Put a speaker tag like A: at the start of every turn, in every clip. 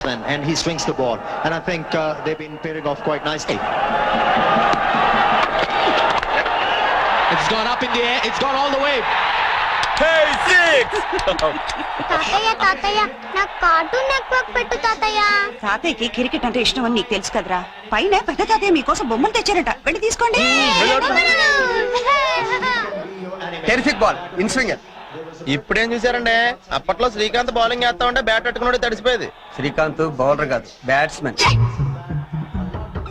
A: And he swings the ball, and I think they've been pairing off quite nicely.
B: It's gone up in the air, it's gone all the way.
C: Hey, six!
D: తాతయ్య నాకు cartoon network పెట్టు తాతయ్య.
E: తాతయ్యకి cricket అంటే ఇష్టం అని నీకు తెలుసు కదరా. పైన పెద్ద తాతయ్య మీకోసం బొమ్మలు తెచ్చారట, వెళ్ళి తీసుకోండి.
C: Terrific ball in swinger. ఇప్పుడేం చూసారండి, అప్పట్లో శ్రీకాంత్ బౌలింగ్ వేస్తా ఉంటే బ్యాట్ పట్టుకున్నాడు తడిసిపోయేది.
F: శ్రీకాంత్ బౌలర్ కాదు, బ్యాట్స్మెన్.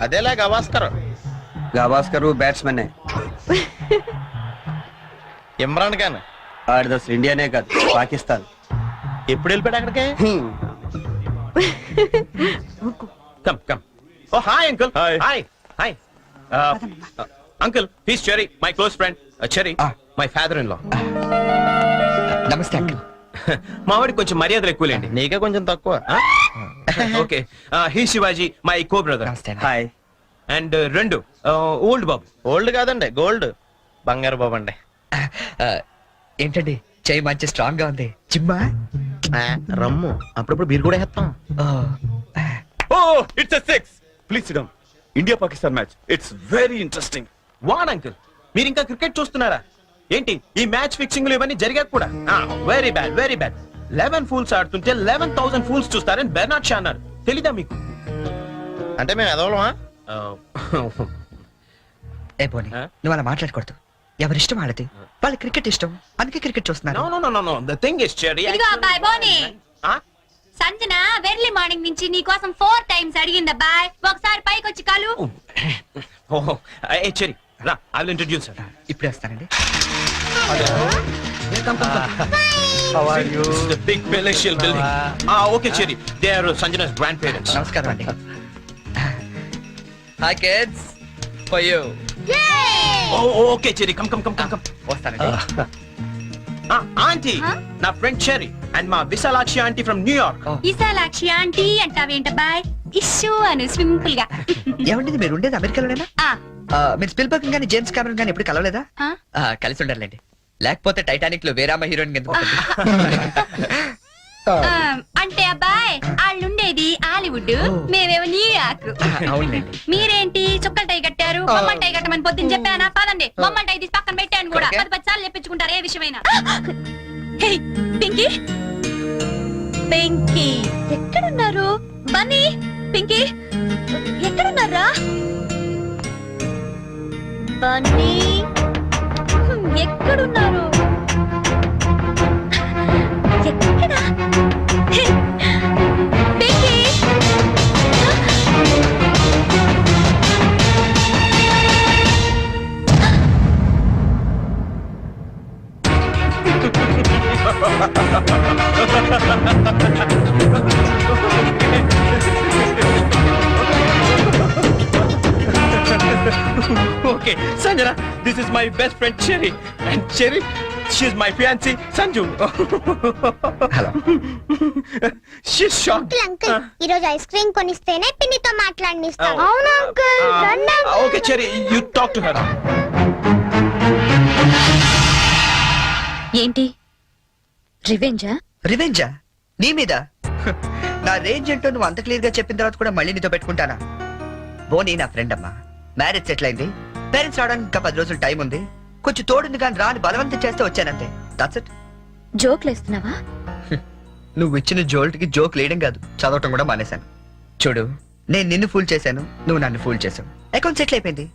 C: అదేలా గవాస్కర్.
F: గవాస్కర్ బ్యాట్స్మెన్.
C: ఇమ్రాన్ ఖాన్
F: ఆడిది అసలు ఇండియానే కాదు, పాకిస్తాన్.
C: ఎప్పుడు వెళ్ళిపోయాడు అక్కడికి? Come come. Oh hi uncle. Hi hi uncle. He's Cherry, my close friend. Cherry my father in law.
G: నమస్తే అంకుల్.
C: మావాడికి కొంచెం మర్యాదలు ఎక్కువలేండి, నీకే కొంచెం తక్కువ. Okay, he Shivaji my co brother.
F: Hi.
C: And రెండు ఓల్డ్ బాబు. ఓల్డ్ కాదండి, గోల్డ్ బంగారు బాబు అండి.
G: ఏంటండి చెయ్యి మంచి స్ట్రాంగ్ గా ఉంది. జిమ్మా
C: రమ్ము అప్పుడప్పుడు బీర్ కూడా వేస్తాం.
H: Oh, it's a six. Please sit down. India-Pakistan match. It's very interesting.
C: వాన్ అంకుల్, మీరు ఇంకా క్రికెట్ చూస్తున్నారా ఏంటి? ఈ మ్యాచ్ ఫిక్సింగ్లు ఇవన్నీ జరిగాక కూడా very bad, very bad. 11 fools ఆడుతుంటే 11,000 ఫూల్స్ చూస్తారని బెర్నార్డ్ షా అన్నారు. తెలీదా మీకు? అంటే మేము ఎదవలమా?
G: ఏ పోనీ, నువ్వు అలా మాట్లాడకూడదు. ఎవరిష్టం ఆడది, వాళ్ళ క్రికెట్ ఇష్టం, అందుకే క్రికెట్ చూస్తున్నారు.
C: No, no, no, no, no. The thing is, Cherry.
D: ఇదిగో అబ్బాయి బోని, సంజన వెర్లీ మార్నింగ్ నుంచి నీ కోసం 4 times అడిగింది అబ్బాయి. ఒకసారి పైకి వచ్చి కాలు.
C: Oh, hey, Cherry. Ra, I will introduce her.
G: ఇప్పుడే వస్తానండి.
F: How are you?
C: This is the big palatial building. Okay, Cherry. They are Sanjana's grandparents.
G: నమస్కారం అండి. Hi kids, for you.
C: Oh, okay, Cherry. Come.
G: వస్తానండి.
C: Auntie, నా friend Cherry and మా Visalakshi auntie from New York.
D: Visalakshi auntie అంటావేంటబ్బాయ్? ఇష్యూ అను simple గా.
G: ఏమండి మీరు ఉండేది అమెరికాలోనేనా? మీరు స్పిల్బర్గ్ గానీ జేమ్స్ కెమెరన్ గానీ ఎప్పుడు కలవలేదా? కలిసి ఉండాలండి, లేకపోతే టైటానిక్ లో వేరామ హీరోయిన్ ఎందుకు?
D: అంటే అబ్బాయి వాళ్ళుండేది హాలీవుడ్, మేమేమో న్యూయార్క్.
G: అవునండి.
D: మీరేంటి చుక్కల టై కట్టారు? బొమ్మల టై కట్టమని పొద్దున్న చెప్పానా? పదండి, బొమ్మల టై తీసి పక్కన పెట్టాను కూడా. 10 సార్లు చెప్పించుకుంటారు ఏ విషయమైనా. హే పింకీ, పింకీ ఎక్కడున్నారు? బన్నీ, పింకీ ఎక్కడున్నారా? బన్నీ ఎక్కడున్నారు? ఎక్కడా? హే, Pinky.
C: Okay, Sanjana, this is my best friend Cherry. And Cherry, she's my fiancée, Sanju.
G: Hello.
C: She's shocked.
D: Uncle ఈ రోజు ఐస్ క్రీమ్ కొనిస్తేనే పిన్నితో మాట్లాడనిస్తాను. అవును uncle.
C: Okay, Cherry, you talk to her.
D: ఏంటి రివెంజా?
G: రివెంజా నీ మీద? నా రేంజ్ ఏంటో నువ్వు అంత క్లియర్ గా చెప్పిన తర్వాత కూడా మళ్ళీ నీతో పెట్టుకుంటానా? బోనీ నా ఫ్రెండ్ అమ్మా, మ్యారేజ్ సెటిల్ అయింది, పేరెంట్స్ రావడానికి ఇంకా 10 రోజులు టైం ఉంది, కొంచెం తోడుంది కానీ రాని బలవంతం చేస్తే వచ్చానంతే. That's it.
D: జోక్లు వేస్తున్నావా?
G: నువ్వు ఇచ్చిన జోల్ట్ కి జోక్ లేయడం కాదు, చదవటం కూడా మానేశాను. చూడు, నేను నిన్ను ఫూల్ చేశాను, నువ్వు నన్ను ఫూల్ చేశావు, అకౌంట్ సెటిల్ అయిపోయింది.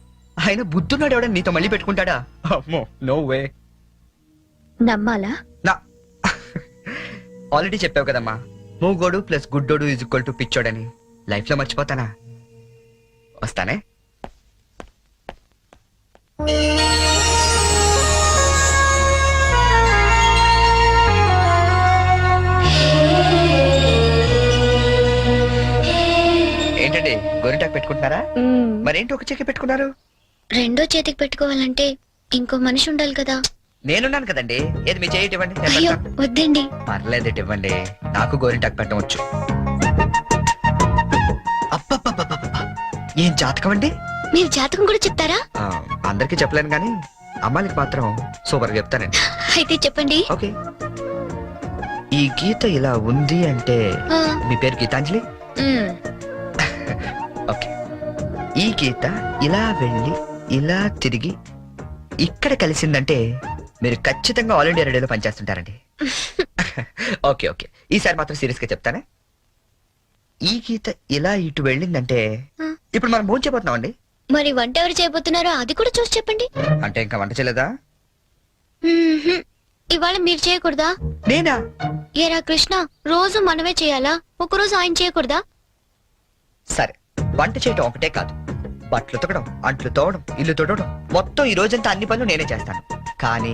G: ఆయన బుద్ధున్నాడు ఎవడని నీతో మళ్ళీ పెట్టుకుంటాడా? అమ్మో, నో వే.
D: నమ్మాలా?
G: నా ఆల్రెడీ చెప్పావు కదమ్మా, మూగోడు ప్లస్ గుడ్డోడు ఈజ్ ఈక్వల్ టు పిచ్చోడని. లైఫ్ లో మర్చిపోతానా? వస్తానే. ఏంటండి గోరింటాకు పెట్టుకుంటున్నారా? మరేంటి ఒక చేతికి పెట్టుకున్నారు?
D: రెండో చేతికి పెట్టుకోవాలంటే ఇంకో మనిషి ఉండాలి కదా.
G: నేనున్నాను కదండి. ఏది మీ చేయి ఇవ్వండి.
D: అయ్యో వద్దండి.
G: పర్లేదు, ఇవ్వండి. నాకు గోరింటాకు పెట్టవచ్చు. అబ్బబ్బబ్బబ్బబ్బ, ఏం జాతకం అండి?
D: మీరు జాతకం కూడా చెప్తారా?
G: అందరికీ చెప్పలేను కానీ అమ్మాయికి మాత్రం సూపర్ గా చెప్తానండి.
D: అయితే చెప్పండి.
G: ఓకే, ఈ గీత ఇలా ఉంది అంటే మీ పేరు గీతాంజలి, ఓకే, ఈ గీత ఇలా వెళ్ళి ఇలా తిరిగి ఇక్కడ కలిసిందంటే మీరు ఖచ్చితంగా ఆల్ ఇండియా రేడియోలో పనిచేస్తుంటారండి. ఓకే ఓకే, ఈసారి మాత్రం సీరియస్ గా చెప్తానే. ఈ గీత ఇలా ఇటు వెళ్ళిందంటే ఇప్పుడు మనం భోజనం చేయబోతున్నాం అండి.
I: మరి వంట ఎవరు చేయబోతున్నారో అది కూడా చూసి చెప్పండి.
G: అంటే ఇంకా వంట చేయలేదా?
I: మ్మ్హ్మ్. ఇవాళ మీరు చేయకూడదా?
G: నేనా?
I: ఏరా కృష్ణ, రోజు మనమే చేయాలా? ఒకరోజు ఆయన చేయకూడదా?
G: సరే, వంట చేయటం ఒకటే కాదు, బట్టలు ఉతకడం, అంట్లు తోవడం, ఇల్లు తొడవడం, మొత్తం ఈ రోజంతా అన్ని పనులు నేనే చేస్తాను. కానీ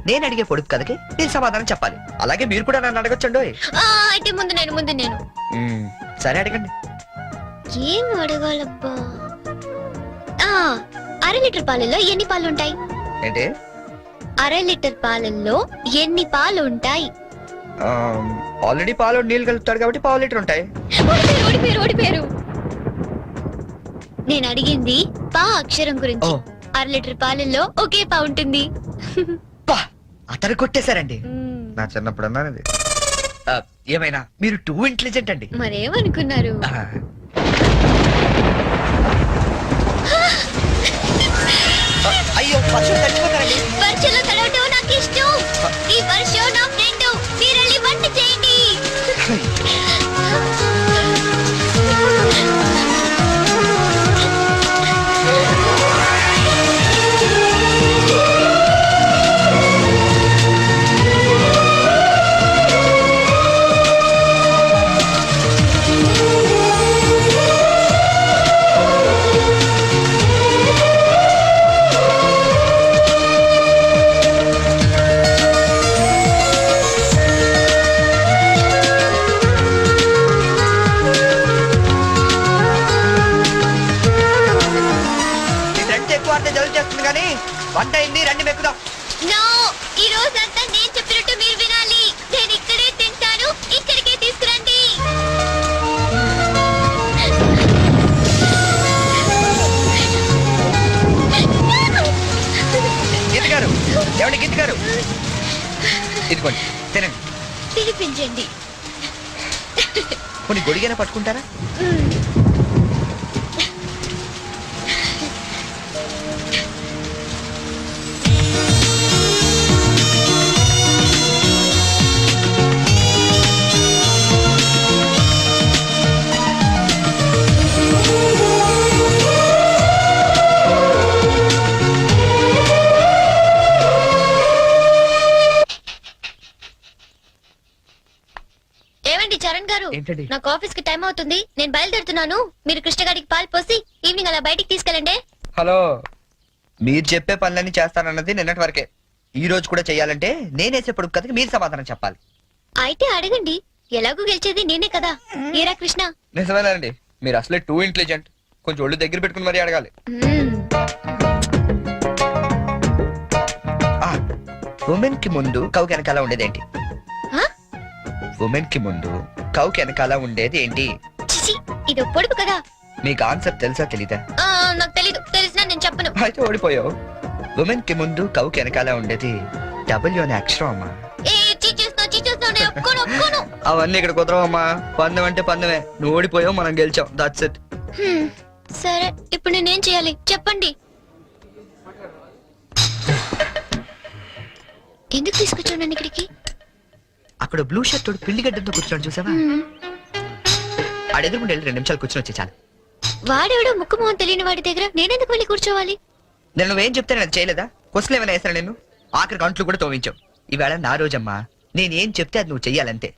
G: నేను అడిగే పొడుపు కథకి మీరు సమాధానం చెప్పాలి. అలాగే మీరు కూడా నన్ను అడగొచ్చండోయ్.
I: అయితే ముందు నేను
G: సరే అడగండి.
I: ఏం అడగాలబ్బా? అర లీటర్ పాలల్లో ఎన్ని పాలు ఉంటాయి?
G: ఏంటి?
I: అర లీటర్ పాలల్లో ఎన్ని పాలు ఉంటాయి?
G: ఆల్రెడీ పాలు నీళ్ళు కలుపుతాడు కాబట్టి పావు లీటర్ ఉంటాయి.
I: ఓడిపోయారు. నేను అడిగింది పా అక్షరం గురించి.
G: ఓ.
I: అర లీటర్ పాలల్లో ఒకే పా ఉంటుంది.
G: పా, అతను కొట్టేశారండి. నా చిన్నప్పుడు అన్నానది. ఏమైనా మీరు టూ ఇంటెలిజెంట్ అండి.
I: మరేమనుకున్నారు?
G: అయ్యో, వర్షం తడిచిపోతారండి.
I: వర్షంలో తడవటం నాకు ఇష్టం. ఈ వర్షం నా ఫ్రెండ్. మీరెళ్ళి వంట చేయండి.
G: మీ ఫ్రెండ్స్ ఎక్కువ అర్థం జలుబు చేస్తుంది కానీ వంట అయింది, రండి మెక్కుదాం.
I: నో, ఈ రోజంతా నేను చెప్పినట్టు మీరు వినాలి. నేను ఇక్కడే తింటాను, ఇక్కడికే తీసుకురండి.
G: గీత గారు, ఎవరి గీత గారు, ఇదిగోండి తినండి.
I: తినిపించండి.
G: కొన్ని గొడిగైనా పట్టుకుంటారా?
I: ఏమండి చరణ్ గారు,
G: ఏంటండి?
I: నాకు ఆఫీస్ కి టైం అవుతుంది. నేను బయలుదేరుతున్నాను. మీరు కృష్ణగాడికి పాలు పోసి ఈవినింగ్ అలా బయటికి తీసుకెళ్ళండి.
G: హలో, మీరు చెప్పే పనులన్నీ చేస్తానన్నది నిన్నటి వరకే. ఈ రోజు కూడా చెయ్యాలంటే నేనేసే పొడుపు కథకి మీరు సమాధానం చెప్పాలి.
I: అయితే అడగండి. ఎలాగూ గెలిచేది నేనే కదా. ఏరా కృష్ణ?
G: నిజమేనండి, మీరు అసలే టూ ఇంటెలిజెంట్. కొంచెం ఒళ్ళు దగ్గర పెట్టుకుని మరీ అడగాలి. ఉమెన్ కి ముందు కౌ వెనకాల ఉండేదేంటి? ఉమెన్ కి ముందు కౌ వెనకాల ఉండేది ఏంటి?
I: చిచి, ఇది పొడుపు కదా.
G: మీకు ఆన్సర్ తెలుసా తెలీదా?
I: నాకు తెలీదు. తెలిసినా నేను చెప్పను.
G: అయితే ఓడిపోయావు. ఉమెన్ కి ముందు కౌ వెనకాల ఉండేది డబ్ల్యూ అనే అక్షరం అమ్మా.
I: ఏ చీచేస్తున్నావు, నేను ఒప్పుకోను.
G: అవన్నీ ఇక్కడ కుదరవమ్మా. పందెం అంటే పందెమే. నువ్వు ఓడిపోయావు, మనం గెలిచాం. That's it.
I: సరే, ఇప్పుడు నేనేం చేయాలి చెప్పండి. ఎందుకు తీసుకొచ్చాను నన్ను ఇక్కడికి?
G: అక్కడ బ్లూ షర్ట్ తోడు పిల్లిగడ్డంతో కూర్చోండి, చూసావా? ఆడెదురుకుంటే 2 నిమిషాలు కూర్చొని వచ్చి చాలు.
I: వాడెవడో ముక్కు మొహం తెలియని వాడి దగ్గర నేనెందుకు వెళ్ళి కూర్చోవాలి?
G: నేను నువ్వేం చెప్తే నేను చేయలేదా? క్వశ్చన్ ఏమైనా వేసాను నేను? ఆఖరికి అంట్లు కూడా తోవించావు. ఈవేళ నా రోజమ్మా. నేనేం చెప్తే అది నువ్వు చెయ్యాలంతే.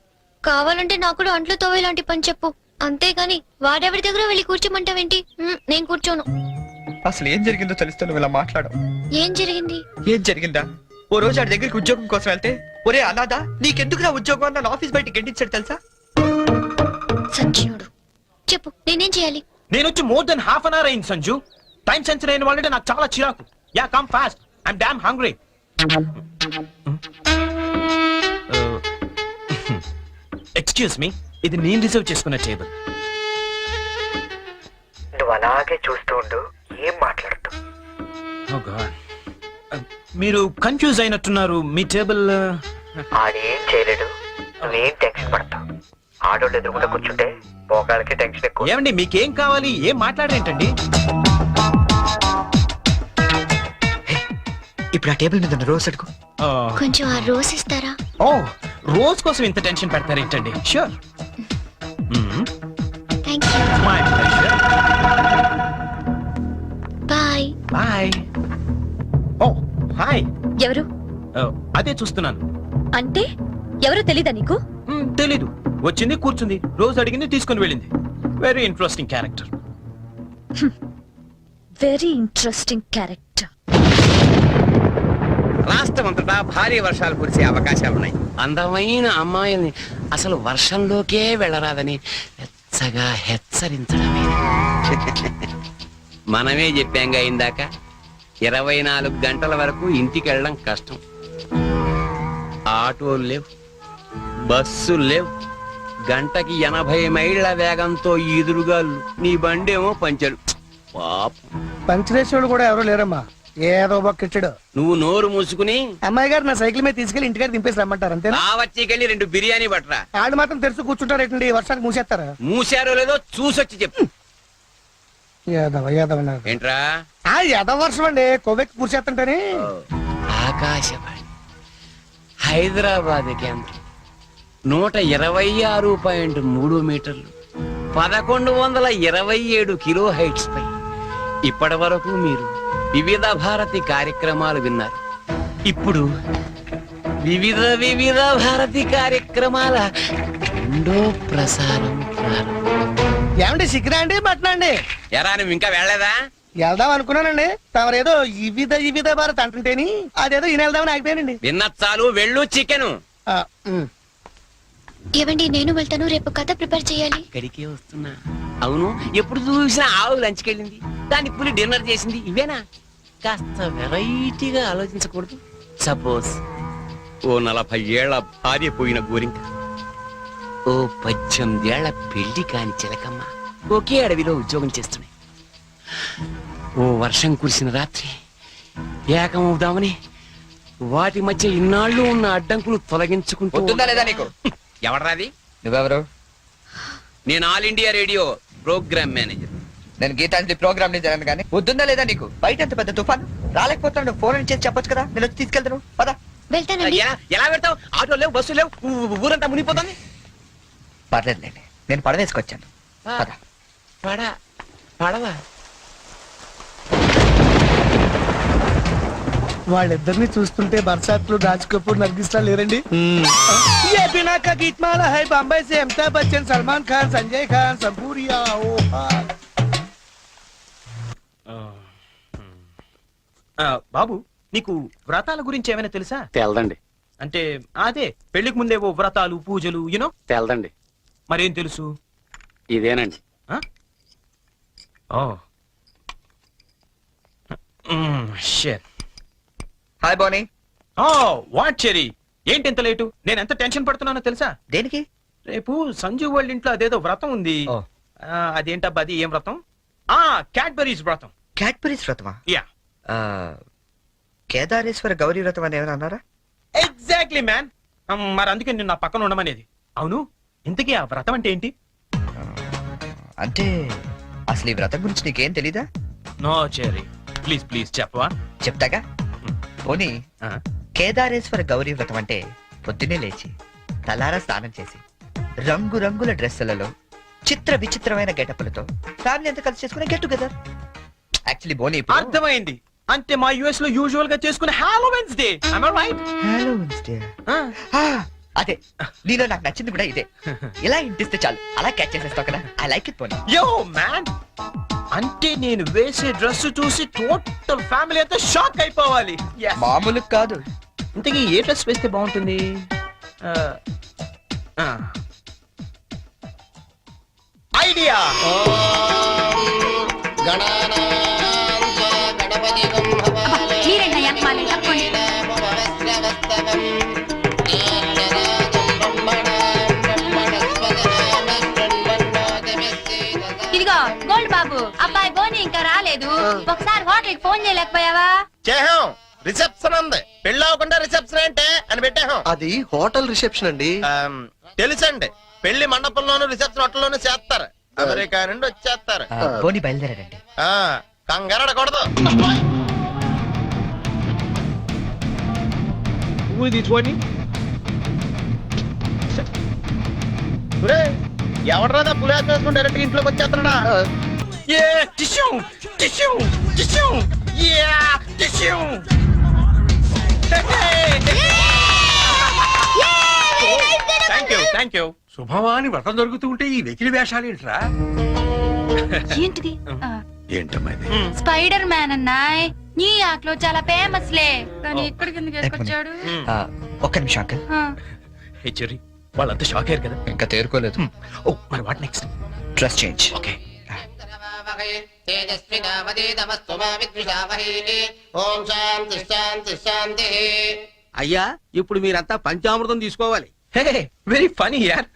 I: కావాలంటే నాకు కూడా అంట్లు తోవేలాంటి పని చెప్పు. అంతేగాని వాడెవడి దగ్గర వెళ్ళి కూర్చోమంటావేంటి? నేను కూర్చోను.
G: అసలు ఏం జరిగిందో తెలుస్తే నువ్వు ఇలా మాట్లాడవు.
I: ఏం జరిగింది?
G: ఏం జరిగిందా? ఓ రోజు ఆడి దగ్గరికి ఉద్యోగం కోసం వెళ్తే, ఒరే అనాథా, నీకెందుకు నా ఉద్యోగం అన్న ఆఫీస్ బయటికి గెంటించాడు తెలుసా?
I: సంజయుడు, చెప్పు నేనేం చేయాలి?
C: నేను వచ్చి more than half an hour అయింది సంజు. టైం సెన్స్ అయిన వాళ్ళంటే నాకు చాలా చిరాకు. Ya, come fast, I'm damn hungry. Excuse me, ఇది నేను రిజర్వ్ చేసుకున్న టేబుల్.
G: నువ్వు అలాగే చూస్తూ ఉండు, ఏం మాట్లాడుతూ.
C: Oh God. మీరు కన్ఫ్యూజ్ అయినట్టున్నారు. మీ టేబుల్
G: ఆడేం చేయలేడు, నువ్వేం టెన్షన్ పడతావు. ఆడోళ్ళు ఎదురుకుండా కూర్చుంటే పోకాళ్ళకి టెన్షన్ ఎక్కువ.
C: ఏమండి మీకేం కావాలి, ఏం మాట్లాడరేంటండి?
G: ఇప్పుడు ఆ టేబుల్ మీద ఉన్న రోజ్ అడుగు.
I: కొంచెం ఆ రోజ్ ఇస్తారా?
C: ఓ రోజు కోసం ఇంత టెన్షన్ పెడతారేంటండి? Sure.
I: Thank you.
C: My pleasure.
I: Bye.
C: Bye. Oh hi.
D: ఎవరు
C: అదే చూస్తున్నాను.
D: అంటే ఎవరు తెలీదా నీకు?
C: తెలీదు. వచ్చింది, కూర్చుంది, రోజు అడిగింది, తీసుకుని వెళ్ళింది. Very interesting character.
D: Very interesting character.
J: రాష్ట్రం అంతటా భారీ వర్షాలు కురిసే అవకాశాలున్నాయి. అందమైన అమ్మాయిల్ని అసలు వర్షంలోకే వెళ్ళరాదని వెచ్చగా హెచ్చరించడమే. మనమే చెప్పాంగా ఇందాక, 24 గంటల వరకు ఇంటికి వెళ్ళడం కష్టం. ఆటోలు లేవు, బస్సులు లేవు, గంటకి 80 మైళ్ళ వేగంతో ఎదురుగాలు, నీ బండేమో పంచరు. పాపం,
F: పంచరేశ్వరుడు కూడా ఎవరో లేరమ్మా, ఏదో బొక్కిచ్చాడు.
J: నువ్వు నోరు మూసుకుని
F: అమ్మాయి గారు నా సైకిల్ మీద తీసుకెళ్లి ఇంటికాడ దింపేసి రమ్మంటారు అంతేనా?
J: వచ్చి 2 బిర్యానీ పట్టరా.
F: ఆడు మాత్రం తెరుచు కూర్చుంటారు ఏంటండి, వర్షానికి మూసేస్తారా?
J: మూసారో లేదో చూసొచ్చి చెప్పు.
F: యాదవ యాదవ
J: ఏంట్రా?
F: యాదవ వర్షం అండి, కొవ్వెక్కి కూర్చేస్తుంటేనే.
J: ఆకాశవాణి హైదరాబాద్ కేంద్రం 126.3 మీటర్లు, 1127 కిలో హైట్స్ పై ఇప్పటి వరకు మీరు వివిధ భారతి కార్యక్రమాలు విన్నారు. ఇప్పుడు వివిధ భారతి కార్యక్రమాల రెండో ప్రసారం ప్రారంభం.
F: ఏమండి సిగ్గురా అండి మటనా అండి?
J: ఎరా నువ్వు ఇంకా వెళ్ళలేదా?
F: వెళ్దాం అనుకున్నానండి, తమరేదో వివిధ భారత్ అంటుంటేని అదేదో ఈయన వెళ్దామని ఆగిపోయానండి.
J: విన్న చాలు, వెళ్ళు. చికెను
I: ఏవండి, నేను వెళ్తాను. రేపు కథ ప్రిపేర్ చేయాలి.
J: ఇక్కడికే వస్తున్నా. అవును, ఎప్పుడు చూసినా ఆవు లంచ్కి వెళ్ళింది, దాన్ని పులి డిన్నర్ చేసింది, ఇవేనా? కాస్త వెరైటీగా ఆలోచించకూడదు? సపోజ్ ఓ 40 ఏళ్ల భార్య పోయిన గోరింక, ఓ 18 ఏళ్ల పెళ్లి కాని చిలకమ్మ ఒకే అడవిలో ఉద్యోగం చేస్తున్నాయి. ఓ వర్షం కురిసిన రాత్రి ఏకమవుదామని వాటి మధ్య ఇన్నాళ్ళు ఉన్న అడ్డంకులు తొలగించుకుంటూ.
G: పొద్దుందా లేదా నీకు?
J: ఎవడరాది?
G: నువ్వెవరు?
J: నేను All India Radio programme manager.
G: నేను గీతాంజలి ప్రోగ్రామ్ ని జరగను కానీ వద్దుందా లేదా నీకు? బయట ఎంత పెద్ద తుఫాను, రాలేకపోతున్నాడు, ఫోన్ అని చేసి చెప్పొచ్చు కదా, నేను వచ్చి తీసుకెళ్తాను. పదా.
I: వెళ్తానండి.
J: ఎలా పెడతావు? ఆటో లేవు, బస్సు లేవు, ఊరంతా మునిగిపోతుంది.
G: పర్లేదులేండి, నేను పడవేసుకొచ్చాను. పదా.
J: పడవా?
F: వాళ్ళిద్దరిని చూస్తుంటే బర్సాత్లు, రాజ్ కపూర్, నర్గిస్లా లేరండి? ये बिना का गीतमाला है बॉम्बे से अमिताभ बच्चन, सलमान खान, संजय खान, संपूरिया।
C: బాబు, నీకు వ్రతాల గురించి ఏమైనా తెలుసా?
J: తెల్దండి.
C: అంటే అదే పెళ్లికి ముందేవో వ్రతాలు, పూజలు, యూనో.
J: తెల్దండి.
C: మరేం తెలుసు?
J: ఇదేనండి.
G: హాయ్ బోనీ.
C: వాట్ చెరీ, ఏంటి ఇంత లేటు? నేను ఎంత టెన్షన్ పడుతున్నానో తెలుసా?
G: దేనికి?
C: రేపు సంజు వాళ్ళ ఇంట్లో అదేదో వ్రతం ఉంది.
G: ఓ.
C: అదేంటబ్బా, అది ఏం వ్రతం? క్యాడ్బరీస్ వ్రతం.
G: క్యాడ్బరీస్ వ్రతమా?
C: యా,
G: కేదారేశ్వర గౌరీ వ్రతం అని ఏమైనా అన్నారా?
C: Exactly man. మరి అందుకే నేను నా పక్కన ఉండమనేది. అవును, ఇంతకీ ఆ వ్రతం అంటే ఏంటి?
G: అంటే అసలు ఈ వ్రతం గురించి నీకేం తెలీదా?
C: నో చెరీ, ప్లీజ్ ప్లీజ్ చెప్పవా?
G: చెప్తాగా. పోనీ, కేదారేశ్వర గౌరీ వ్రతం అంటే పొద్దున్నే లేచి తలారా స్నానం చేసి రంగురంగుల డ్రెస్సులలో చిత్ర విచిత్రమైన గెటప్పులతో ఫ్యామిలీ అంతా కలిసి చేసుకునే గెట్ టుగెదర్. యాక్చువల్లీ బోనీ,
C: అర్థమైంది. అంటే మా యుఎస్ లో యూజువల్ గా చేసుకునే హాలోవెన్స్ డే. Am I right?
G: అదే, నీలో నాకు నచ్చింది కూడా ఇదే. ఇలా ఇంటిస్తే చాలు, అలా క్యాచ్ చేసేస్తావు కదా. ఐ లైక్ ఇట్ పోనీ.
C: యో మ్యాన్, అంటే నేను వేసే డ్రెస్ చూసి టోటల్ ఫ్యామిలీ అంతా షాక్ అయిపోవాలి. Yes.
G: మామూలు కాదు.
C: ఇంతకీ ఏ డ్రెస్ వేస్తే బాగుంటుంది? ఐడియా.
D: మీరేంటా ఎంతమాలి? తప్పండి. ఇదిగో గోల్డ్ బాబు, అబ్బాయి బోని ఇంకా రాలేదు. ఒకసారి హోటల్ కి ఫోన్ చేయలేకపోయావా?
K: చేహాం, రిసెప్షన్ ఉంది. పెళ్ళి అవ్వకుండా రిసెప్షన్ అంటే అని పెట్టాం.
F: అది హోటల్ రిసెప్షన్ అండి.
K: తెలుసండి, పెళ్లి మండపంలోను రిసెప్షన్ హోటల్లోనూ చేస్తారు అమెరికా నుండి వచ్చేస్తారు
G: బోని బయలుదేరాడండి.
K: ఆ కంగారడకూడదు. ఎవడరా పులిహార చేసుకుని డైరెక్ట్ ఇంట్లోకి వచ్చేస్తున్నాడా?
C: Thank you.
F: శుభమాని వ్రతం జరుగుతుంటే ఈ వెకిలి వేషాలు ఏంట్రా?
D: ఏంటిది
H: ఏంటమ్మా ఇది?
D: స్పైడర్ మ్యాన్ అన్నాయ్ న్యూయార్క్ లో చాలా ఫేమస్ లే కానీ ఇక్కడికి ఎందుకు వేసుకొచ్చాడు
G: ఒక్క నిమిషం అంకల్.
C: హే చెర్రీ, వాళ్ళంతా షాక్ అయ్యారు కదా.
G: ఇంకా తేరుకోలేదు.
C: ఓ మరి what next?
G: Dress change.
C: Okay.
K: ఓం శాంతి శాంతి శాంతి.
J: అయ్యా ఇప్పుడు మీరంతా పంచామృతం తీసుకోవాలి.
C: హే వెరీ ఫనీ యార్.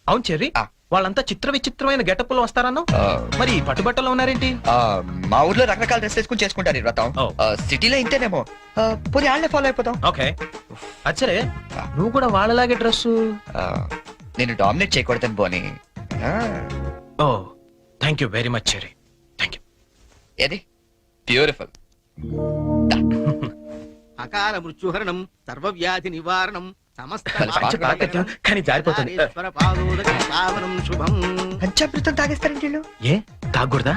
C: అవును చెర్రీ, వాళ్ళంతా చిత్ర విచిత్రమైన గెటప్ లో వస్తారన్నా. మరి పట్టుబట్టలో ఉన్నారేంటి?
G: మా ఊర్లో రకరకాల డ్రెస్ వేసుకుని చేసుకుంటారు ఈ వ్రతం. సిటీలో ఇంతేనేమో. పోనీ వాళ్ళే ఫాలో అయిపోతాం.
C: ఓకే. అచ్చరే, నువ్వు కూడా వాళ్ళలాగే డ్రెస్.
G: నేను డామినేట్ చేయకూడదని పోనీ.
C: Oh thank you very much Cherry. Thank you.
G: ఏది బ్యూటిఫుల్.
J: అకాల మృత్యుహరణం, సర్వవ్యాధి నివారణం, సమస్త
C: కానీ జారిపోతుంది.
J: పావనం శుభం.
G: పంచామృతం తాగేస్తారండి వీళ్ళు.
C: ఏ తాగకూడదా?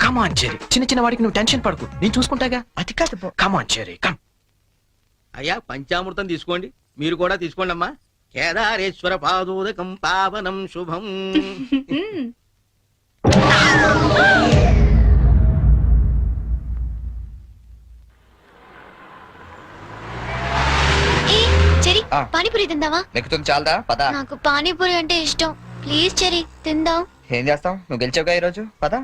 C: కమాన్ చెర్రీ, చిన్న చిన్న వాడికి నువ్వు టెన్షన్ పడకు, నేను చూసుకుంటాగా.
G: అది కాదు.
C: కమాన్ చెర్రీ, కమ్.
J: అయ్యా పంచామృతం తీసుకోండి, మీరు కూడా తీసుకోండి అమ్మా. కేదారేశ్వర పాదోదకం పావనం శుభం.
I: ఏ చెరి పానీపూరి తిందావా?
G: నెక్కుతుంది చాలదా? పదా.
I: నాకు పానీపూరి అంటే ఇష్టం. ప్లీజ్ చెరి తిందాం.
G: ఏం చేస్తాం, నువ్వు గెలిచావుగా ఈ రోజు. పదా.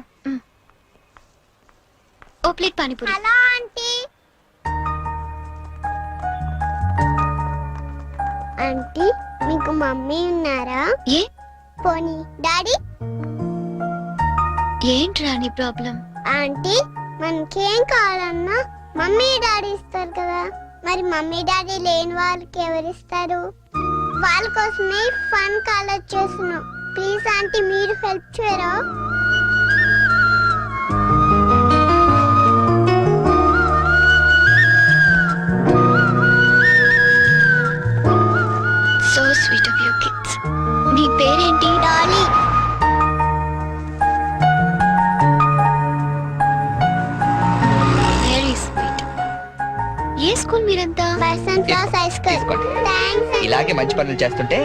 I: ఓ plate panipuri.
L: Hello aunty. Aunty మీకు మమ్మీ ఉన్నారా?
I: ఏ
L: పోనీ డాడీ?
I: ఏంట్రా నీ ప్రాబ్లం?
L: ఆంటీ మనకేం కావాలన్నా మమ్మీ డాడీ ఇస్తారు కదా, మరి మమ్మీ డాడీ లేని వాళ్ళకి ఎవరిస్తారు? వాళ్ళ కోసమే ఫన్ కాలేజ్ చేస్తున్నాం. ప్లీజ్ ఆంటీ మీరు హెల్ప్ చేయరా?
I: So sweet of your kids. నీ పేరేంటి?
L: డాలీ.
I: Very sweet. ఏ స్కూల్ మీరంతా?
L: Basant class high school.
G: తీసుకోండి.
L: థాంక్స్.
G: ఇలాగే మంచి పనులు చేస్తుంటే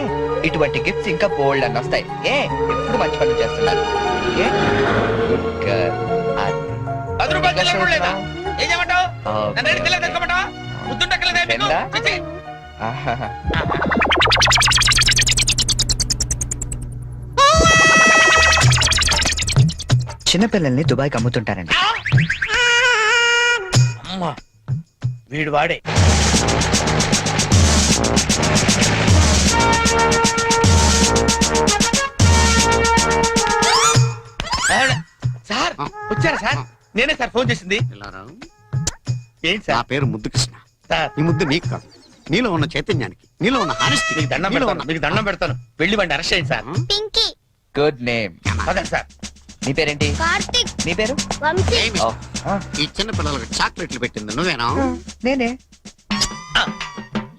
G: ఇటువంటి గిఫ్ట్స్ ఇంకా బోల్డ్ అని వస్తాయి. ఎప్పుడు మంచి పనులు చేస్తున్నారు. ఏ? Good girl. అది.
C: 10 రూపాయలు చెల్లెలు లేదా? ఏం చేయమంటావు?
G: Okay.
C: నన్ను అడిగితే లేదు అనుకోమంటావా? ముద్దుండక్కలేదా మీకు?
G: రెండా?
C: చిచ్చి.
G: ఆహాహా. చిన్నపిల్లల్ని దుబాయ్కి అమ్ముతుంటారండి.
F: అమ్మా వీడు వాడే.
C: సార్ వచ్చారా సార్? నేనే సార్ ఫోన్ చేసింది. ఏంటి
J: నా
C: సార్?
J: పేరు ముద్దు కృష్ణ.
C: సార్
J: ఈ ముద్దు నీకు కాదు, నీలో ఉన్న చైతన్యానికి, నీలో ఉన్న హానెస్టీ.
C: మీకు దండం పెడతాను, మీకు దండం పెడతాను. వెళ్ళి వాడిని అరెస్ట్ చేయండి సార్.
L: పింకీ.
G: Good name.
C: పదండి సార్.
G: నీ పేరేంటి?
L: కార్తిక్.
G: నీ పేరు?
L: వంశీ.
G: ఓ, ఆ,
J: ఈ చిన్న పిల్లలకు చాక్లెట్లు పెట్టింది నువ్వేనా?
G: నేనే.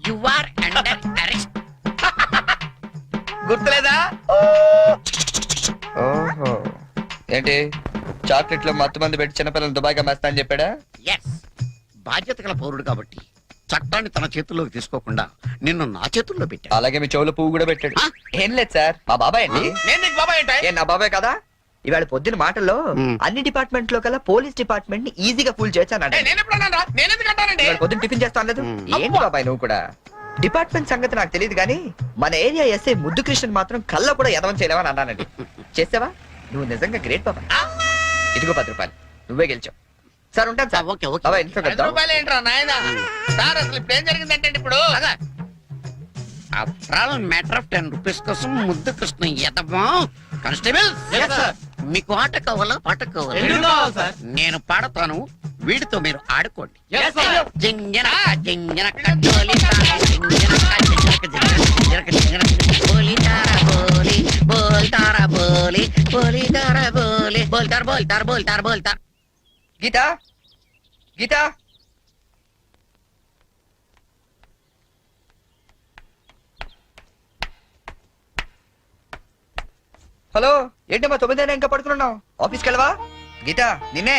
J: You are under arrest.
C: గుర్తులేదా?
G: ఓహో, ఏంటి చాక్లెట్లు మత్తు మంది పెట్టి చిన్నపిల్లలు దుబాయ్కి అమ్మేస్తా అని చెప్పాడా?
J: ఎస్, బాధ్యత గల పౌరుడు కాబట్టి చట్టాన్ని తన చేతుల్లోకి తీసుకోకుండా నిన్ను నా చేతుల్లో పెట్టా.
G: అలాగే మీ చెవులో పువ్వు కూడా పెట్టాడు. ఏం లేదు సార్, మా బాబాయ్ అండి.
C: నేను నీకు బాబాయ్ ఏంటి?
G: ఏ నా బాబాయ్ కదా. ఇవాళ పొద్దున మాటల్లో అన్ని డిపార్ట్మెంట్ లో కల్లా పోలీస్ డిపార్ట్మెంట్ ని ఈజీగా ఫూల్ చేయొచ్చానండి.
C: నేను ఎప్పుడు అన్నాను రా? నేను ఎందుకు అంటానండి?
G: ఇవాళ పొద్దున టిఫిన్ చేస్తాను లేదు. ఏంటి బాబాయ్ నువ్వు కూడా? డిపార్ట్మెంట్ సంగతి నాకు తెలియదు కానీ మన ఏరియా ఎస్ఐ ముద్దు కృష్ణ మాత్రం కళ్ళ కూడా ఎదవం చేయలేవని అన్నానండి. చేసావా? నువ్వు నిజంగా గ్రేట్ బాబాయ్. ఇదిగో 10 రూపాయలు, నువ్వే గెలిచావు. సార్ ఉంటాను సార్.
J: Okay, okay.
G: బాబాయ్ ఇంట్లో
C: 10
G: కలుద్దాం.
C: రూపాయలు ఏంట్రా నాయనా? సార్ అసలు ఇప్పుడు ఏం జరిగిందంటే ఇప్పుడు
J: మ్యాటర్ ఆఫ్ 10 రూపీస్ కోసం ముద్దు కృష్ణ ఎదమా. కానిస్టేబుల్, మీకు ఆట కావాలా పాట
C: రెండు
J: కావాలా?
C: కావాలి సార్.
J: నేను పాడతాను, వీటితో మీరు ఆడుకోండి
G: గీత గీత హలో ఏంటమ్మా 9 ఇంకా పడుకున్నావు ఆఫీస్కి వెళ్ళవా గీత నిన్నే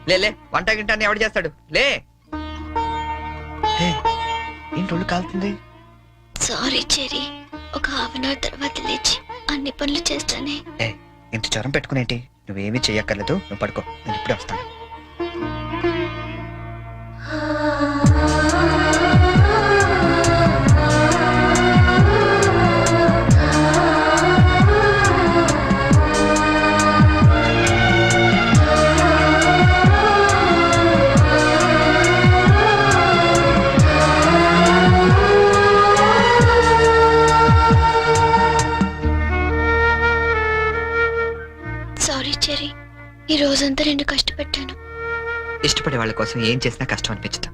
G: లే వంట గింట అని ఎవడు చేస్తాడు లే హే, ఏంటి ఒళ్ళు కాలుతుంది
I: సారీ చెరీ. ఒక హాఫ్ అన్ అవర్ తర్వాత లేచి అన్ని పనులు చేస్తానే.
G: ఏ ఇంత జ్వరం పెట్టుకునేంటి నువ్వేమీ చెయ్యక్కర్లేదు నువ్వు పడుకో నేను ఇప్పుడే వస్తాను
I: సారీ చెరీ. ఈ రోజంతా నేను కష్టపెట్టాను.
G: ఇష్టపడే వాళ్ళ కోసం ఏం చేసినా కష్టం అనిపించదు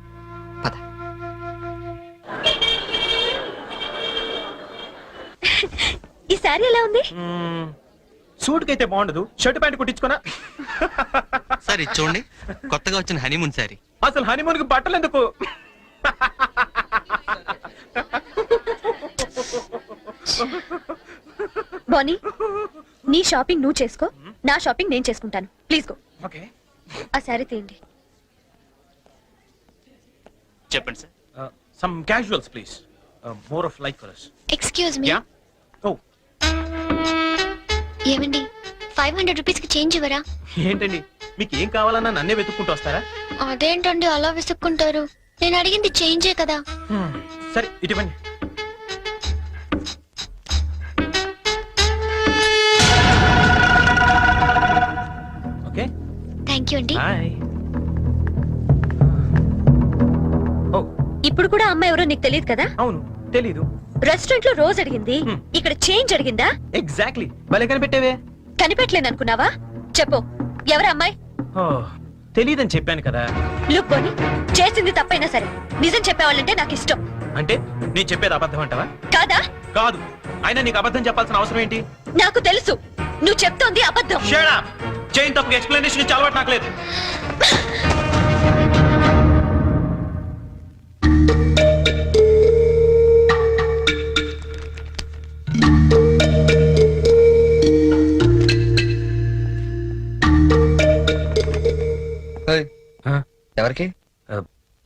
G: పద
D: ఈ సారీ ఎలా ఉంది?
C: సూట్ కి అయితే బాగుండదు, షర్ట్ ప్యాంట్ కుట్టించుకోనా?
B: సార్ ఇది చూడండి, కొత్తగా వచ్చిన హనీమూన్ సారీ.
C: అసలు హనీమూన్ కి బట్టలు ఎందుకు?
D: బానీ, నీ షాపింగ్ నువ్వు చేసుకో, నా షాపింగ్ నేను చేసుకుంటాను. Please go.
C: ఓకే
D: ఆ సారీ తీయండి.
B: చెప్పండి sir.
C: Some casuals please, more of like for us.
I: Excuse me.
C: Yeah ఓ
I: ఏమండి 500 రూపీస్ కి చేంజ్ ఇవ్వరా?
C: ఏంటండి మీకు ఏం కావాలన్నా నన్నే వెతుక్కుంటూ వస్తారా?
I: అదేంటండి అలా విసుక్కుంటారు? నేను అడిగింది చేంజే కదా.
C: సరే ఇటువంటి ఓకే
I: థ్యాంక్ యూ అండి.
C: బాయ్. ఓ
D: ఇప్పుడు కూడా అమ్మాయి ఎవరో నీకు తెలియదు కదా?
C: అవును తెలీదు.
D: రెస్టారెంట్ లో రోజు అడిగింది, ఇక్కడ చేంజ్ అడిగిందా?
C: ఎగ్జాక్ట్లీ భలే కనిపెట్టేవే.
D: కనిపెట్టలేను అనుకున్నావా? చెప్పు, ఎవరు అమ్మాయి?
C: ఓ తెలీదని చెప్పాను కదా.
D: లుక్ బోని, చేసింది తప్పైనా సరే నిజం చెప్పేవాళ్ళంటే నాకు ఇష్టం.
C: అంటే నేను చెప్పేది అబద్ధం అంటావా?
D: కాదా?
C: కాదు. అయినా నీకు అబద్ధం చెప్పాల్సిన అవసరం ఏంటి?
D: నాకు తెలుసు నువ్వు చెప్తోంది అబద్ధం.
C: Shut up. చైన్ తప్ప ఎక్స్ప్లెనేషన్ ఇచ్చి అలవాటు నాకు లేదు.
G: ఏయ్, ఎవరికి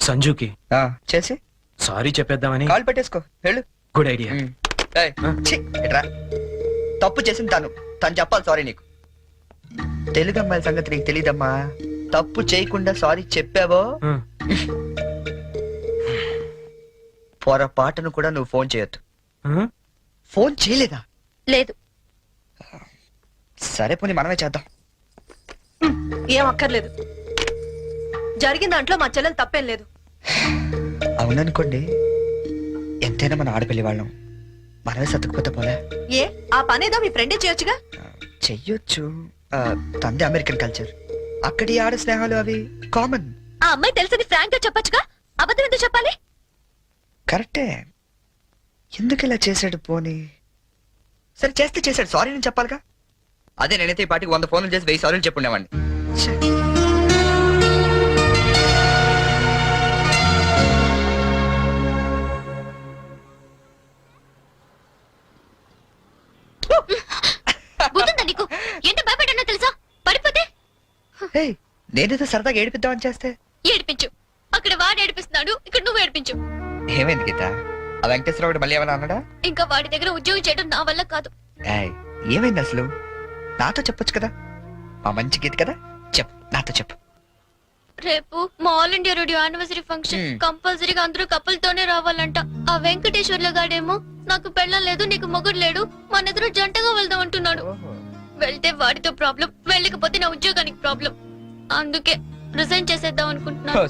C: సంజుకి
G: చేసి
C: సారీ చెప్పేద్దామని.
G: కాల్ పెట్టేసుకో వెళ్ళు
C: గుడ్ ఐడియా.
G: ఏయ్, ఛీ, ఇట్రా. తప్పు చేసింది తను చెప్పాలి సారీ నీకు. తెలుగు అమ్మాయిల సంగతి నీకు తెలీదమ్మా. తప్పు చేయకుండా సారీ చెప్పావో పొరపాటును కూడా నువ్వు ఫోన్ చేయొద్దు. ఫోన్ చేయలేదా?
D: లేదు.
G: సరే పోనీ మనమే చేద్దాం.
E: ఏం అక్కర్లేదు, జరిగిన దాంట్లో మా చెల్లెలు తప్పేం లేదు.
G: అవుననుకోండి, ఎంతైనా మన ఆడపిల్లి వాళ్ళం, మనమే సర్దుకుపోతే పోలే.
E: ఏ ఆ పనేదో మీ ఫ్రెండే చేయొచ్చుగా.
G: చెయ్యొచ్చు. తంది అమెరికన్ కల్చర్, అక్కడి ఆడ స్నేహాలు అవి కామన్.
D: ఆ అమ్మాయి తెలిసింది ఫ్రాంక్ గా చెప్పొచ్చుగా, అబద్ధం ఎందుకు చెప్పాలి?
G: కరెక్టే. ఎందుకు ఇలా చేశాడు పోనీ? సరే చేస్తే చేశాడు, సారీ నేను చెప్పాలిగా. అదే నేనైతే ఈ పాటికి 100 ఫోన్లు చేసి 1000 సారీలు చెప్పుండేవాడిని.
I: బుద్ధుందా నీకు? ఎంత భయపడ్డానో తెలుసా? పడిపోతే
G: నేనేదో సరదాగా ఏడిపిద్దామని చేస్తే.
I: ఏడిపించు. అక్కడ వాడు ఏడిపిస్తున్నాడు, ఇక్కడ నువ్వు ఏడిపించు.
G: ఏమైంది గీత? ఆ వెంకటేశ్వరరావు మళ్ళీ ఏమైనా అన్నాడా?
I: ఇంకా వాడి దగ్గర ఉద్యోగం చేయడం నా వల్ల కాదు.
G: ఏమైంది అసలు? నాతో చెప్పొచ్చు కదా, మా మంచి గీత కదా. చెప్పు, నాతో చెప్పు.
I: రేపు మా all India radio anniversary function. కంపల్సరీగా అందరూ కపుల్ తోనే రావాలంట. ఆ వెంకటేశ్వర్ల గాడేమో నాకు పెళ్ళం లేదు, నీకు మొగుడు లేడు, మన ఇద్దరు జంటగా వెళ్దాం అంటున్నాడు. వెళ్తే వాడితో ప్రాబ్లం, వెళ్ళకపోతే నా ఉద్యోగానికి ప్రాబ్లం. అందుకే రిజైన్ చేసేద్దాం అనుకుంటున్నాను.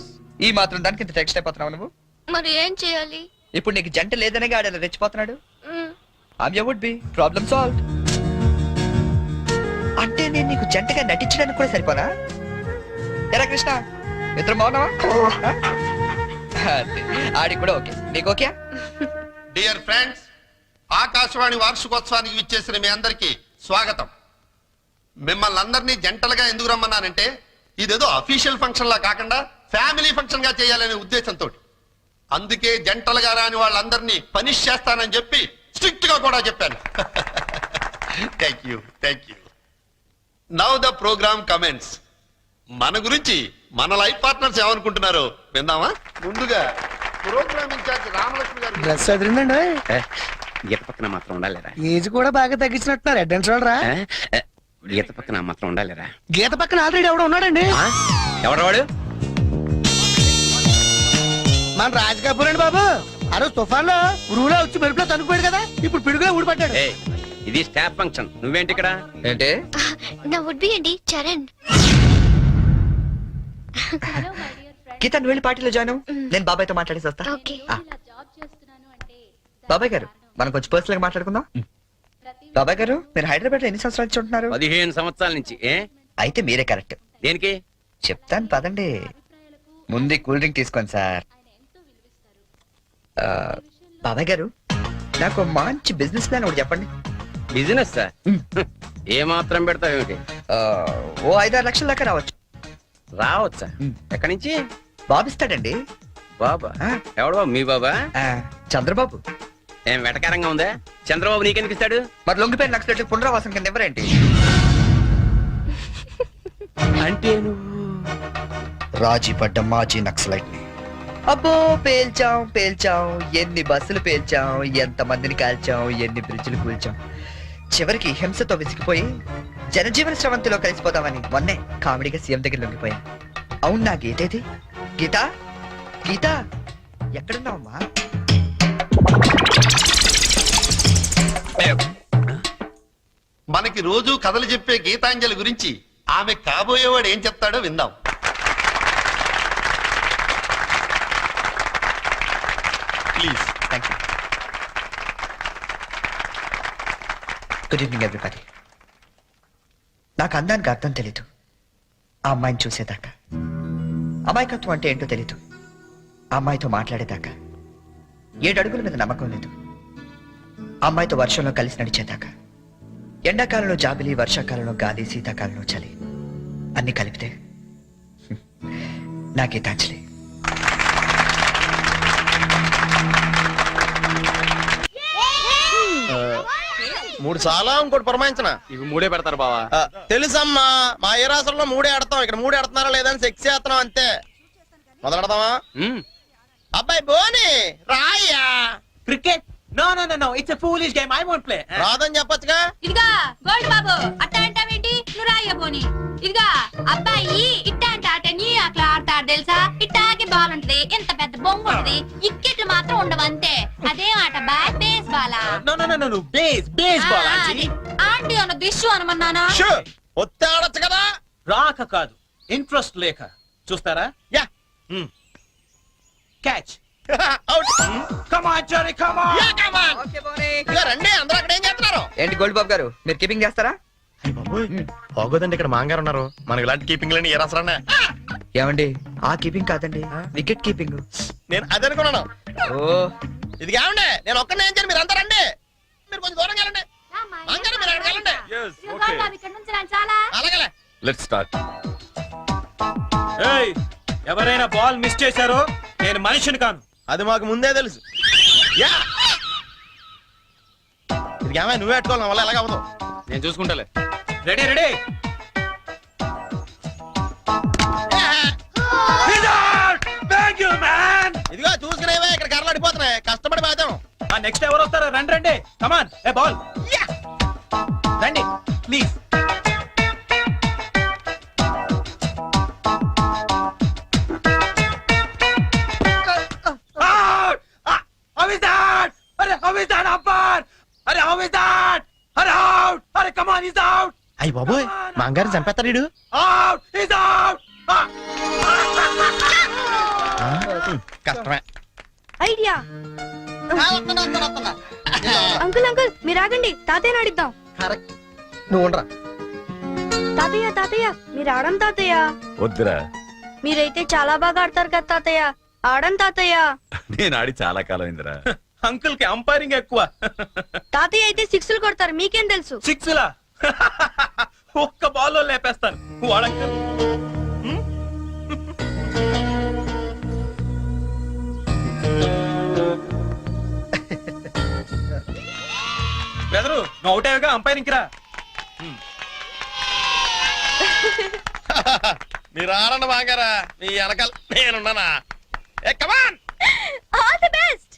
G: ఈ మాత్రం దానికి ఇంత టెక్స్ట్ అయిపోతున్నావు నువ్వు?
I: మరి ఏం చేయాలి?
G: ఇప్పుడు నీకు జంట లేదనే గాడలా రెచ్చిపోతున్నాడు. I'm would be problem solve. అంటే నేను నీకు జంటగా నటించడానికి కూడా సరిపోనా? ఎరా కృష్ణ మిత్రం బాగున్నావా అదే, ఆడికి కూడా ఓకే నీకు ఓకే
K: డియర్ ఫ్రెండ్స్, ఆకాశవాణి వార్షికోత్సవానికి విచ్చేసిన మీ అందరికీ స్వాగతం. మిమ్మల్ని అందరినీ జంటలుగా ఎందుకు రమ్మన్నానంటే ఇదేదో అఫీషియల్ ఫంక్షన్ లా కాకుండా ఫ్యామిలీ ఫంక్షన్ గా చేయాలనే ఉద్దేశంతో. అందుకే జంటలుగా రాని వాళ్ళందరినీ పనిష్ చేస్తానని చెప్పి స్ట్రిక్ట్ గా కూడా చెప్పాను. Thank you. Now the programme comments. మన గురించి మన లైఫ్ పార్ట్నర్స్ ఏమనుకుంటున్నారో విందామా? ముందుగా ప్రోగ్రామ్ ఇన్ఛార్జ్ రామలక్ష్మి గారు.
F: డ్రెస్ అదిరిందండి.
J: గీత పక్కన మాత్రం ఉండాలిరా.
F: ఏజ్ కూడా బాగా తగ్గించినట్టున్నారు. అడ్వాన్స్ చూడరా.
J: గీత పక్కన మాత్రం ఉండాలిరా.
F: గీత పక్కన ఆల్రెడీ ఎవడో ఉన్నాడండి.
J: ఎవడవాడు?
F: మన రాజ్ కపూర్ అండి బాబు. ఆ రోజు తుఫాన్ లో ఉరువులో వచ్చి మెరుపులో తనుకుపోయాడు కదా, ఇప్పుడు పిడుగులో ఊడిపడ్డాడు.
J: ఇది స్టాఫ్ ఫంక్షన్, నువ్వేంటి ఇక్కడ?
G: ఏంటి
I: నా వుడ్ బి అండి చరణ్.
G: గీత నువ్వు వెళ్ళి పార్టీలో జాయిన్ అవ్వు. నేను బాబాయ్తో మాట్లాడేసి వస్తా.
I: ఓకే.
G: ఆ. బాబాయ్ గారు మనం కొంచెం పర్సనల్ గా మాట్లాడుకుందాం. బాబాయ్ గారు మీరు హైదరాబాద్ లో ఎన్ని సంవత్సరాలు నుంచి ఉంటున్నారు?
J: 15 సంవత్సరాల నుంచి.
G: అయితే మీరే కరెక్ట్.
J: దేనికి?
G: చెప్తాను పదండి. ముందు కూల్ డ్రింక్ తీసుకోండి సార్. బాబాయ్ గారు నాకు మంచి బిజినెస్ ప్లాన్ ఒకటి చెప్పండి.
J: Business sir? ఏ మాత్రం పెడతావు ఏమిటి?
G: ఓ 5-6 లక్షల దాకా రావచ్చు.
J: రావచ్చా? ఎక్కడి నుంచి?
G: బాబిస్తాడండి.
J: బాబా?
G: ఆ.
J: ఎవడు బాబు? మీ బాబా?
G: చంద్రబాబు.
J: ఏం వెటకారంగా ఉందా? చంద్రబాబు నీకెందుకు ఇస్తాడు?
G: మరి లొంగిపోయిన నక్సలెట్లు పునరావాసం కింద ఎవరేంటి?
J: అంటే నువ్వు
G: రాజీ పడ్డ మాజీ నక్సలైట్ ని. అబ్బో పేల్చాం. ఎన్ని బస్సులు పేల్చాం, ఎంత మందిని కాల్చాం, ఎన్ని బ్రిడ్జిలు కూల్చాం. చివరికి హింసతో విసిగిపోయి జనజీవన స్రవంతిలో కలిసిపోదామని మొన్నే కామెడీగా సీఎం దగ్గర లొంగిపోయా. అవును నా గీతేది? గీత ఎక్కడున్నావమ్మా?
K: మనకి రోజు కథలు చెప్పే గీతాంజలి గురించి ఆమె కాబోయేవాడు ఏం చెప్తాడో విందాం. Please.
G: Thank you. Good evening everybody. నాకు అందానికి అర్థం తెలీదు ఆ అమ్మాయిని చూసేదాకా. అమాయకత్వం అంటే ఏంటో తెలీదు ఆ అమ్మాయితో మాట్లాడేదాకా. 7 అడుగుల మీద నమ్మకం లేదు ఆ అమ్మాయితో వర్షంలో కలిసి నడిచేదాకా. ఎండాకాలంలో జాబిలి, వర్షాకాలంలో గాలి, శీతాకాలంలో చలి అన్ని కలిపితే నాకే తాచలే.
K: మూడు చాలా ఇంకోటి పురమాయించిన.
B: ఇవి 3 పెడతారు బావా.
K: తెలుసమ్మా, మా ఏ రాష్ట్రంలో 3 ఆడతాం, ఇక్కడ 3 ఆడుతున్నారా లేదని సెక్స్ చేస్తున్నాం అంతే. మొదలెడదామా? అబ్బాయి బోని రాయ్యా.
C: Cricket? No no no no, it's a foolish game. I won't play.
K: రాదని చెప్పొచ్చుగా.
D: ఇదిగా గోల్డ్ బాబు అట్ట అంటావేంటి? నువ్వు రాయ్య పోని. ఇదిగా అబ్బాయి ఇట్ట అంటే ఆట నీ అట్లా ఆడతాడు తెలుసా? ఇట్టాకి బాల్ ఉంటది, ఎంత పెద్ద బొంగు ఉంటది, ఇక్కెట్లు మాత్రం ఉండవు అంతే. అదేం ఆట బ్యాట్ బేస్ బాలా?
C: No no no no, baseball aunty.
D: Aunty అన్నది ఇష్యూ అనమన్నానా?
K: ఒత్తి ఆడొచ్చు కదా.
C: రాక కాదు, ఇంట్రెస్ట్ లేక. చూస్తారా?
K: Ya.
C: Catch.
K: Out.
C: Come on Jerry, come on.
K: Ya come on. ఇక రండి, అందరూ అక్కడ ఏం చేస్తున్నారు?
G: ఏంటి గోల్డ్ బాబు గారు మీరు కీపింగ్ చేస్తారా?
K: బాగోదండి, ఇక్కడ మాంగారు ఉన్నారు. మనకి ఇలాంటి కీపింగ్ లేని ఏ రాసరా?
G: ఏమండి ఆ కీపింగ్ కాదండి, వికెట్ కీపింగ్.
K: నేను అది అనుకున్నాను.
G: ఓ
K: ఇది కావండి, నేను ఒక్కనే ఏం చేయాలి, మీరు అంతా రండి. మీరు కొంచెం దూరం వెళ్ళండి. మాంగారు మీరు అక్కడికి వెళ్ళండి.
D: ఇదిగో గోల్డ్ బాబు ఇక్కడ నుంచి రండి చాలా.
K: అలాగే.
H: Let's start.
C: ఏయ్, ఎవరైనా బాల్ మిస్ చేశారో నేను మనిషిని కాను.
K: అది మాకు ముందే తెలుసు. యా. ఇది ఏమైనా నువ్వే పెట్టుకోవాలి, నా వల్ల ఎలాగ అవ్వదు.
B: నేను చూసుకుంటాలే.
C: Ready ready.
K: ఇదిగో చూసుకునేవే, ఇక్కడ కర్రలు అడిపోతున్నాయి, కష్టపడి బాధ్యం.
C: నెక్స్ట్ ఎవరు వస్తారో రండి రండి. కమాన్ ఏ బాల్. రండి please. How is that? How is that umpire? How is that? Out! Come on, he's out!
K: అయ్యి బాబోయ్, మాంగారు చంపేస్తాడు వీడు.
C: Out! He's out!
K: కష్టమే.
E: ఐడియా. అంకుల్ మీరు ఆగండి, తాతయ్య అడిద్దాం.
K: నువ్వు ఉండరా.
I: తాతయ్య తాతయ్య మీరు ఆడం తాతయ్య.
H: వద్దురా,
I: మీరైతే చాలా బాగా ఆడతారు కదా తాతయ్య. ఆడం తాతయ్య.
H: నేను ఆడి చాలా కాలం అయిందిరా.
C: అంకుల్ కి అంపైరింగ్ ఎక్కువ.
I: తాతయ్య అయితే సిక్స్లు కొడతారు, మీకేం తెలుసు?
C: సిక్స్ లా ఒక్క బాల్ లేపేస్తాను వాడంకుల్. బెదరు నువ్వు అవుతావుగా, అంపైరింగ్ రా.
K: మీరు ఆడండి బాగారా, మీ వెనకాల నేనున్నానా. Hey come on.
I: All the best.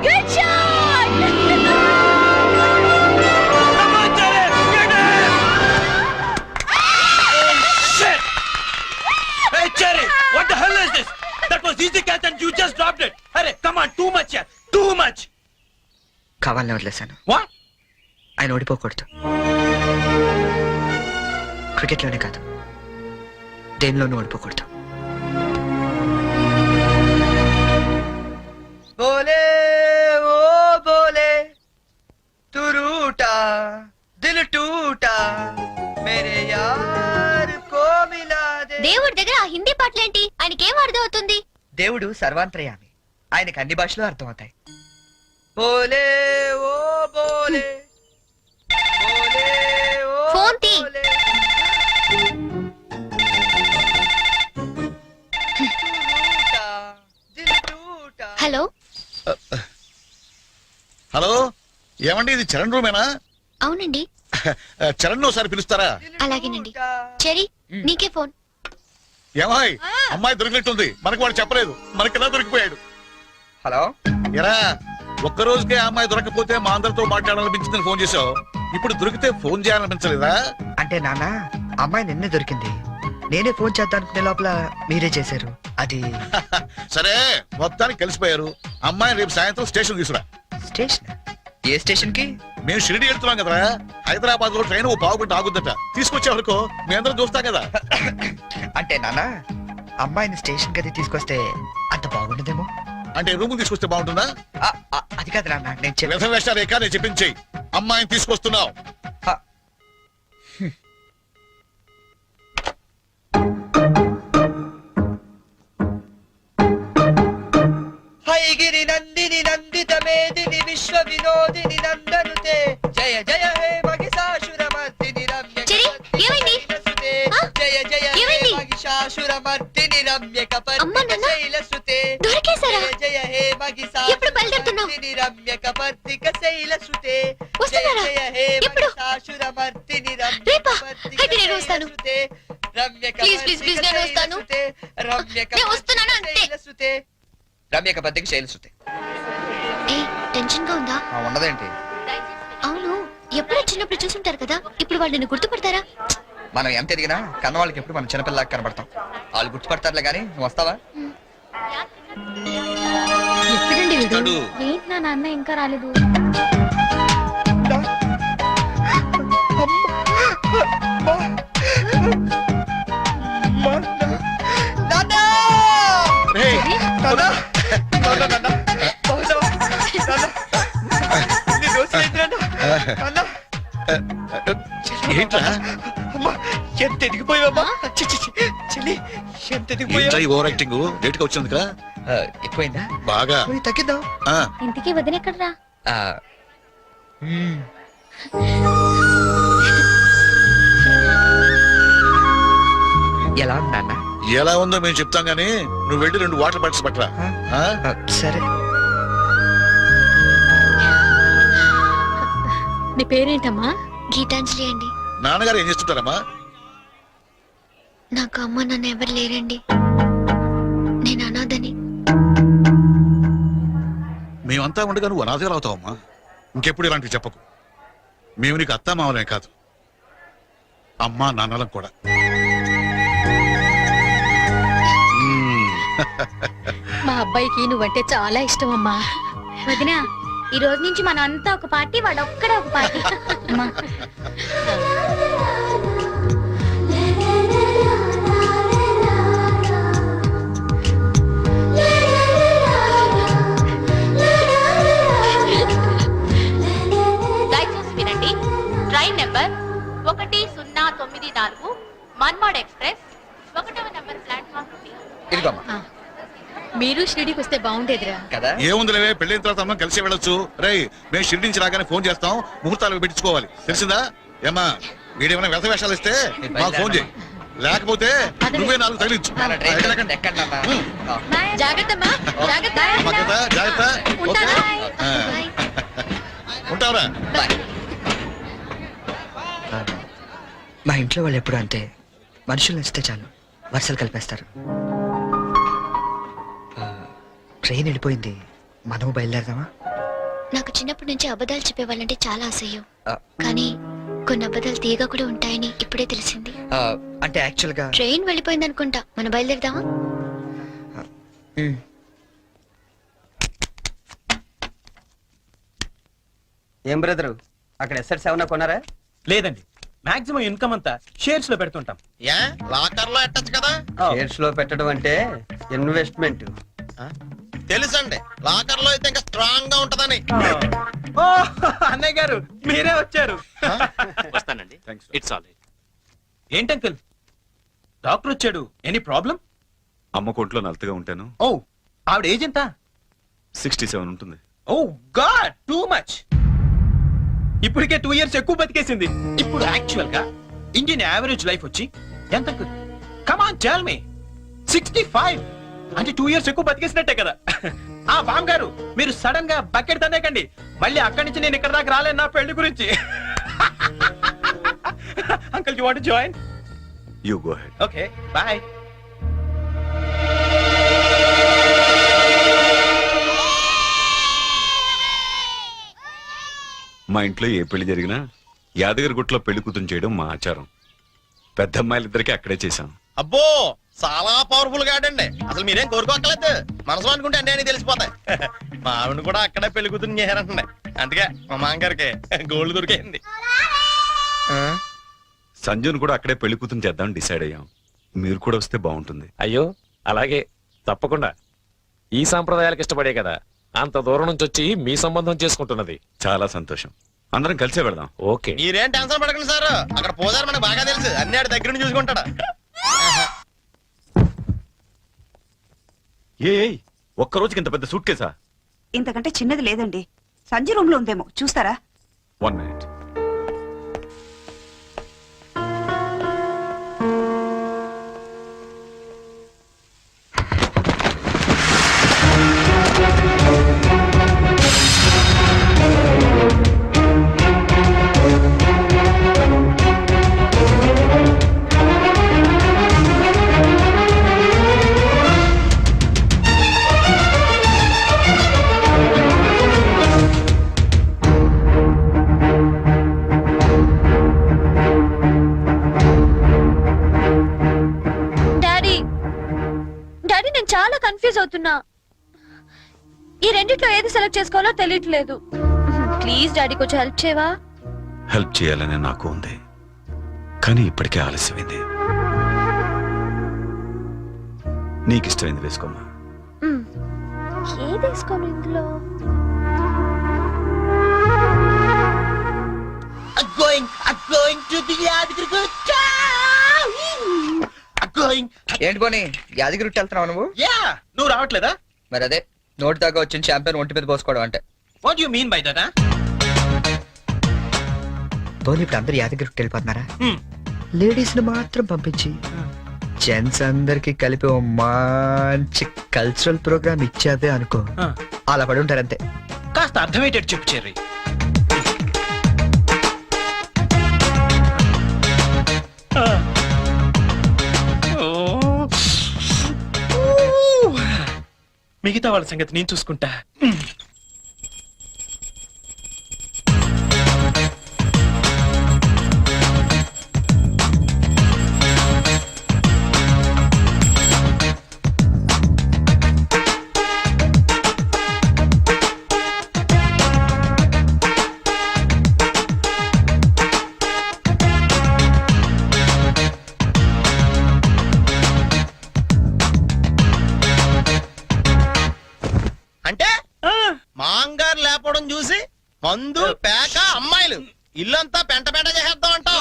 I: Good shot.
C: Hey Cherry, what the hell is this? That was easy catch and you just dropped it. Hey, come on, too much, yeah, too much.
G: కావాలని వదిలేశాను.
C: What?
G: ఆయన ఓడిపోకూడదు. క్రికెట్లోనే కాదు, దేనిలోనూ ఓడిపోకూడదు. బోలే ఓ బోలే తు రూటా దిల్ టూటా మేరే యార్ కో మిలా they.
I: దేవుడి దగ్గర ఆ హిందీ పాటలేంటి? ఆయనకేం అర్థం అవుతుంది?
G: దేవుడు సర్వాంతర్యామి, ఆయనకి అన్ని భాషలు అర్థమవుతాయి. బోలే ఓ బోలే బోలే ఓ
I: ఫోన్ తీ.
G: బోలే.
I: హలో
A: హలో, ఏమండి ఇది చరణ్ రూమేనా?
I: అవునండి.
A: చరణ్ ఒకసారి పిలుస్తారా?
I: అలాగేనండి. చెరీ నీకే ఫోన్.
A: ఏమాయ్, అమ్మాయి దొరికినట్టుంది. మనకు వాడు చెప్పలేదు, మనకెలా దొరికిపోయాడు?
G: హలో,
A: ఎరా, ఒక్క రోజుకే ఆ అమ్మాయి దొరకపోతే మా అందరితో మాట్లాడాలనిపించిందని ఫోన్ చేసావు. ఇప్పుడు దొరికితే ఫోన్ చేయాలనిపించలేదా?
G: అంటే నాన్న, అమ్మాయి నిన్నే దొరికింది. నేనే ఫోన్ చేద్దాం అనుకునే లోపల మీరే చేశారు. అది
A: సరే, మొత్తానికి కలిసిపోయారు. అమ్మాయిని రేపు సాయంత్రం స్టేషన్ తీసుకురా.
G: స్టేషన్? ఏ స్టేషన్ కి?
A: మేము షిరిడి వెళ్తున్నాం కదరా. హైదరాబాద్ లో ట్రైన్ ఓ పావు గంట ఆగుద్దట. తీసుకొచ్చే వరకు మీ అందరం చూస్తాం కదా.
G: అంటే నాన్న, అమ్మాయిని స్టేషన్ కది తీసుకొస్తే అంత బాగుండదేమో.
A: అంటే రూమ్ తీసుకొస్తే బాగుంటుందా?
G: అది కాదు నాన్న, నేను
A: వ్యర్థ వేషాలు రేఖ, నేను చెప్పించేయి. అమ్మాయిని తీసుకొస్తున్నావు.
G: హైగిరి నందిని నందిత మేదిని విశ్వ వినోదిని నందనుతే జయ జయ హే మహిషాసురమర్దిని రమ్య
I: చెరీ, ఏమైంది?
G: జయ జయ హే
I: ఏమైంది?
G: మహిషాసురమర్దిని రమ్య
I: అమ్మా, నాన్న,
G: శైలసుతే
I: దొరికేశారా?
G: జయ జయ హే
I: ఎప్పుడు బయలుదేరుతున్నావ్?
G: మహిషాసురమర్దిని రమ్య కపర్దిక శైలసుతే
I: వస్తున్నారా?
G: జయ జయ హే
I: ఎప్పుడు?
G: మహిషాసురమర్దిని రమ్య
I: రేపా?
G: కపర్దిక
I: అయితే నేను వస్తాను.
G: శైలసుతే రమ్య
I: ప్లీజ్, ప్లీజ్, ప్లీజ్, నేను వస్తాను.
G: శైలసుతే రమ్య
I: నేను వస్తున్నాను అంతే.
G: శైలసుతే రమ్య కపర్దిక శైలసుతే.
I: టెన్షన్ గా ఉందా?
G: ఉన్నదేంటి?
I: అవును, ఎప్పుడో చిన్నప్పుడు చూసుంటారు కదా, ఇప్పుడు వాళ్ళు నిన్ను గుర్తుపడతారా?
G: మనం ఎంత ఎదిగినా కన్న వాళ్ళకి ఎప్పుడు మనం చిన్నపిల్లలాగా కనబడతాం. వాళ్ళు గుర్తుపడతారులే గానీ, నువ్వు వస్తావా?
I: ఎప్పుడండి
A: ఇస్తాడు.
I: ఏంటి నా నాన్న ఇంకా రాలేదు?
A: రేయ్, ఏంట్రా?
G: ఎంత ఎదిగిపోయావమ్మా? చెల్లి, ఎంత
A: ఏంట్రా ఈ ఓవర్ యాక్టింగ్? లేట్ గా వచ్చింది కదా.
G: ఎక్కువైందా?
A: బాగా
G: తగ్గిద్దాం.
A: ఆ,
I: ఇంటికి వదినెక్కడ్రా?
G: ఎలా ఉన్నా?
A: ఎలా ఉందో మేము చెప్తాం గానీ నువ్వు వెళ్ళి 2 వాటర్ బాటిల్స్ పట్టరా. ఆ?
G: సరే.
I: నీ పేరేంటమ్మా? గీతాంజలి అండి.
A: నాన్నగారు ఏం చేస్తుంటారమ్మా?
I: నాకు అమ్మ నాన్న ఎవరు లేరండి, నేను అనాథని.
A: మేమంతా ఉండగా నువ్వు అనాథగా అవుతావమ్మా. ఇంకెప్పుడు ఇలాంటివి చెప్పకు. మేము నీకు అత్తా మామలే కాదు, అమ్మా నాన్నలం కూడా.
I: మా అబ్బాయికి నువ్వంటే చాలా ఇష్టం అమ్మా. వదినా, ఈ రోజు నుంచి మన అంతా ఒక పార్టీ, వాడు ఒక్కడే ఒక పార్టీ. అమ్మా,
D: దయచేసి వినండి, ట్రైన్ నంబర్ 1094 మన్మాడ్ ఎక్స్ప్రెస్ 1వ నంబర్ ప్లాట్ఫామ్ నుండి.
G: ఇదిగోమ్మా.
I: మీరు షిరిడీకి వస్తే బాగుండేదిరా.
G: కదా
A: ఏముందిలేవే, పెళ్ళైన తర్వాత మనం కలిసి వెళ్ళొచ్చు. రేయ్, మేము షిరిడి నుంచి రాగానే ఫోన్ చేస్తాం, ముహూర్తాలు పెట్టించుకోవాలి, తెలిసిందా? ఏమ్మా, వీడేమైనా వ్యర్థ వేషాలు ఇస్తే మాకు ఫోన్ చేయి, లేకపోతే నువ్వే 4 తగిలించు.
G: మన ట్రైన్ ఎక్కండి నాన్న.
I: జాగ్రత్తమ్మా, జాగ్రత్త.
A: జాగ్రత్త, జాగ్రత్త. ఓకే?
I: ఉంటానా?
A: ఆ. ఉంటావురా?
G: బాయ్. మా ఇంట్లో వాళ్ళు ఎప్పుడు అంతే, మనుషులు నచ్చితే చాలు వరుసలు కలిపేస్తారు. ట్రైన్ వెళ్ళిపోయింది, మనం బయలుదేరదామా?
I: నాకు చిన్నప్పటి నుంచి అబద్ధాలు చెప్పేవాళ్ళంటే చాలా అసహ్యం.
G: ఆ,
I: కానీ కొన్ని అబద్ధాలు తీయగా కూడా ఉంటాయని ఇప్పుడే తెలిసింది.
G: అంటే యాక్చువల్ గా
I: ట్రైన్ వెళ్ళిపోయింది అనుకుంటా, మనం బయలుదేరదామా?
C: ఏం బ్రదరు, అక్కడ ఎస్ఎట్ 7 కొన్నారా? లేదండి, మాక్సిమం ఇన్కమ్ అంతా షేర్స్ లో పెడుతుంటాం.
J: లాకర్ లో ఎట్టచ్చు కదా.
C: షేర్స్ లో పెట్టడం అంటే ఇన్వెస్ట్మెంట్.
J: తెలుసండి, లాకర్ లో అయితే ఇంకా స్ట్రాంగ్ గా ఉంటదని.
C: ఓ అన్నయ్య గారు, మీరే వచ్చారు.
B: వస్తానండి. It's all right.
C: ఏంటంకుల్, డాక్టర్ వచ్చాడు, ఎనీ ప్రాబ్లం?
H: అమ్మ కొట్లో నలతగా ఉంటాను.
C: ఓ, ఆవిడ ఏజ్ ఎంత?
H: 67 ఉంటుంది.
C: ఓ గాడ్, టూ మచ్. ఇప్పటికే 2 years ఎక్కువ బతికేసింది. ఇప్పుడు యాక్చువల్ గా ఇండియన్ యావరేజ్ లైఫ్ వచ్చి ఎంత? Come on tell me. 65 అంటే 2 years ఎక్కువ బతికేసినట్టే కదా. ఆ బామ్ గారు, మీరు సడన్ గా బకెట్ తనేకండి, మళ్ళీ అక్కడి నుంచి నేను ఇక్కడ దాకా రాలేను నా పెళ్లి గురించి. Uncle, you want to join?
H: You go ahead.
C: Okay, bye.
H: మా ఇంట్లో ఏ పెళ్లి జరిగినా యాదగిరి గుట్లో పెళ్లి కూతురు చేయడం మా ఆచారం. పెద్ద అమ్మాయిలిద్దరికి అక్కడే చేశాం.
J: అబ్బో, చాలా పవర్ఫుల్ గా ఆడండి. అసలు మీరేం కోరుకోక్కర్లేదు, మనసులో అనుకుంటే అన్నీ అని తెలిసిపోతాయి. మా ఆవిడ కూడా అక్కడే పెళ్లి కూతురు చేశారంటుండే, అందుకే మా మామగారికి గోల్డ్ దొరికింది.
H: సంజును కూడా అక్కడే పెళ్లి కూతురు చేద్దాం డిసైడ్ అయ్యాం. మీరు కూడా వస్తే బాగుంటుంది.
B: అయ్యో, అలాగే, తప్పకుండా. ఈ సాంప్రదాయాలకు ఇష్టపడే కదా అంత దూరం నుంచి వచ్చి మీ సంబంధం చేసుకుంటున్నది.
H: చాలా సంతోషం, అందరం కలిసే వెళదాం.
B: ఓకే.
J: మీరేం టెన్షన్ పడకండి సార్, అక్కడ పోదారు మనకు బాగా తెలుసు, అన్ని ఆడి దగ్గర నుంచి చూసుకుంటాడు.
H: ఒక్క రోజుకి ఇంత పెద్ద సూట్ కేసా?
E: ఇంతకంటే చిన్నది లేదండి, సంజయ్ రూమ్ లో ఉందేమో, చూస్తారా?
H: 1 minute.
I: నేను చాలా కన్ఫ్యూజ్ అవుతున్నా. ఈ రెండిట్లో ఏది సెలెక్ట్ చేసుకోవాలో తెలియట్లేదు. ప్లీజ్ డాడీ, కొంచెం హెల్ప్ చేయవా?
H: హెల్ప్ చేయాలనే నాకు ఉంది, కానీ ఇప్పటికే ఆలస్యమైంది. నీకు ఇష్టమైంది వేసుకోమ్మా.
I: ఏది వేసుకోను ఇందులో?
G: ఏంటి పోనీ యాదగిరి వెళ్తున్నావు నువ్వు?
C: యా, నువ్వు రావట్లేదా?
G: మరి అదే నోటి దాకా వచ్చిన చాంపియన్ ఒంటి మీద పోసుకోవడం అంటే.
C: What you mean by that?
G: పోనీ ఇప్పుడు అందరు యాదగిరికి వెళ్ళిపోతున్నారా? లేడీస్ ని మాత్రం పంపించి జెంట్స్ అందరికి కలిపి ఓ మంచి కల్చరల్ ప్రోగ్రామ్ ఇచ్చావే అనుకో, అలా పడి ఉంటారంతే.
C: కాస్త అర్థమయ్యేటట్టు చెప్పు చెర్రీ. మిగతా వాళ్ళ సంగతి నేను చూసుకుంటా.
J: అంటే మాంగారు లేపడం చూసి మందు పేక అమ్మాయిలు
C: ఇల్లంతా పెంట పెంట చేసేద్దాం అంటావు.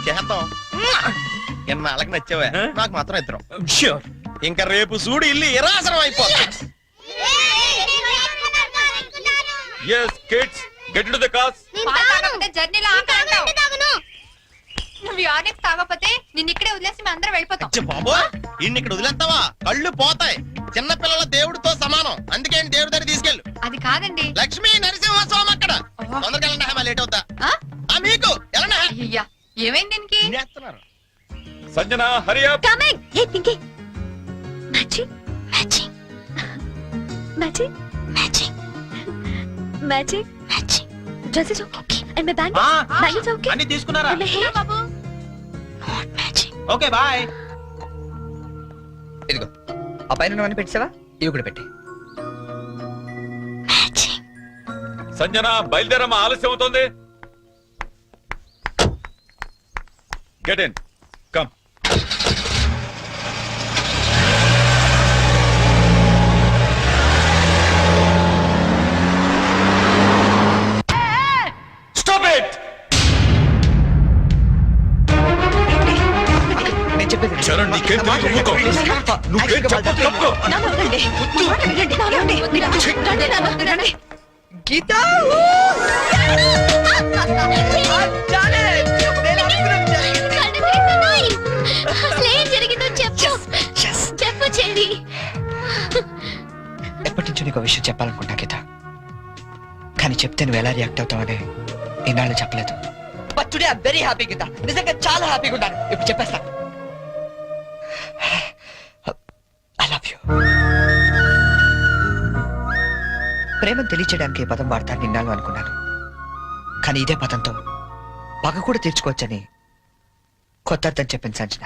C: చేద్దాం. ఎన్నాళ్ళకి నచ్చావా? నాకు మాత్రం ఇద్దరం. ష్యూర్. ఇంకా రేపు చూడు ఇల్లు ఇరాసనం అయిపోతా.
H: Yes, kids, get into the cars.
D: జర్నీలో నువ్వు ఆర్డెక్స్ తాగకపోతే నిన్ను ఇక్కడే వదిలేసి మేము అందరం వెళ్ళిపోతాం.
C: బాబో ఇన్ని ఇక్కడ వదిలేస్తావా? కళ్ళు పోతాయి. చిన్న పిల్లల దేవుడితో సమానం. అందుకే దేవుడి దగ్గర తీసుకెళ్ళు.
D: అది కాదండి.
C: లక్ష్మీ నరసింహస్వామి అక్కడ. తొందరగా వెళ్ళండి. లేట్ అవుతా. మీకు వెళ్ళండి.
D: అయ్యా ఏమైంది దీనికి?
C: తినేస్తున్నారు.
H: Sanjana, hurry up.
I: Coming. Hey Pinky. Matching matching matching matching matching matching dress is okay and my bag is okay.
C: అన్ని తీసుకున్నారా?
D: బాబు
I: నాట్ మ్యాచింగ్.
C: Okay bye.
G: ఇదిగో ఆ పైన పెట్టావా? ఇవి కూడా పెట్టి.
I: మ్యాచింగ్.
H: సంజన బయలుదేరమ్మా, ఆలస్యం అవుతోంది. Get in, come. Stop it.
G: నేను చెప్పేది
H: చరణ్, నీకేం తెలియదు, ఊరుకో. నువ్వేం చెప్పొద్దు, తప్పుకో.
G: గీత
I: అసలేం జరిగిందో చెప్పు. చెప్పు చెల్లి.
G: ఎప్పటి నుంచో నీకు విషయం చెప్పాలనుకుంటా గీత, కానీ చెప్తే నువ్వు ఎలా రియాక్ట్ అవుతావని ఈనాళ్ళు చెప్పలేదు. But today I am very happy Geetha. నిజంగా చాలా హ్యాపీగా ఉన్నాను. ఇప్పుడు చెప్పేస్తా. I love you. ప్రేమను తెలియచేయడానికి ఈ పదం వాడతాను నిన్నాళ్ళు అనుకున్నాను, కానీ ఇదే పదంతో పగ కూడా తీర్చుకోవచ్చని కొత్త అర్థం చెప్పింది సంజన.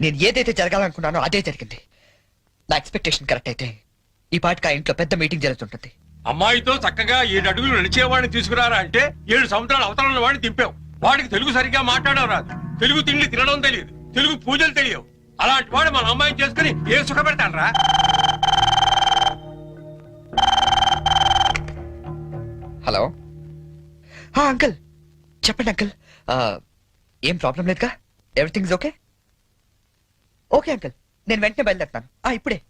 G: నేను ఏదైతే జరగాలనుకున్నానో అదే జరిగింది. నా ఎక్స్పెక్టేషన్ కరెక్ట్ అయితే ఈ పాటికి ఆ ఇంట్లో పెద్ద మీటింగ్ జరుగుతుంటుంది.
H: అమ్మాయితో చక్కగా 7 అడుగులు నడిచేవాడిని తీసుకురారా అంటే 7 సంవత్సరాల అవతల వాడిని దింపావు. వాడికి తెలుగు సరిగ్గా మాట్లాడడం రాదు, తెలుగు తిండి తినడం తెలియదు, తెలుగు పూజలు తెలియవు. అలాంటి వాడు మన అమ్మాయిని చేసుకుని ఏ సుఖపెడతానరా?
G: హలో అంకుల్, చెప్పండి అంకుల్. ఏం ప్రాబ్లం లేదుగా? Everything is okay? Okay uncle, నేను వెంటనే బయలుదేరుతాను. ఇప్పుడే.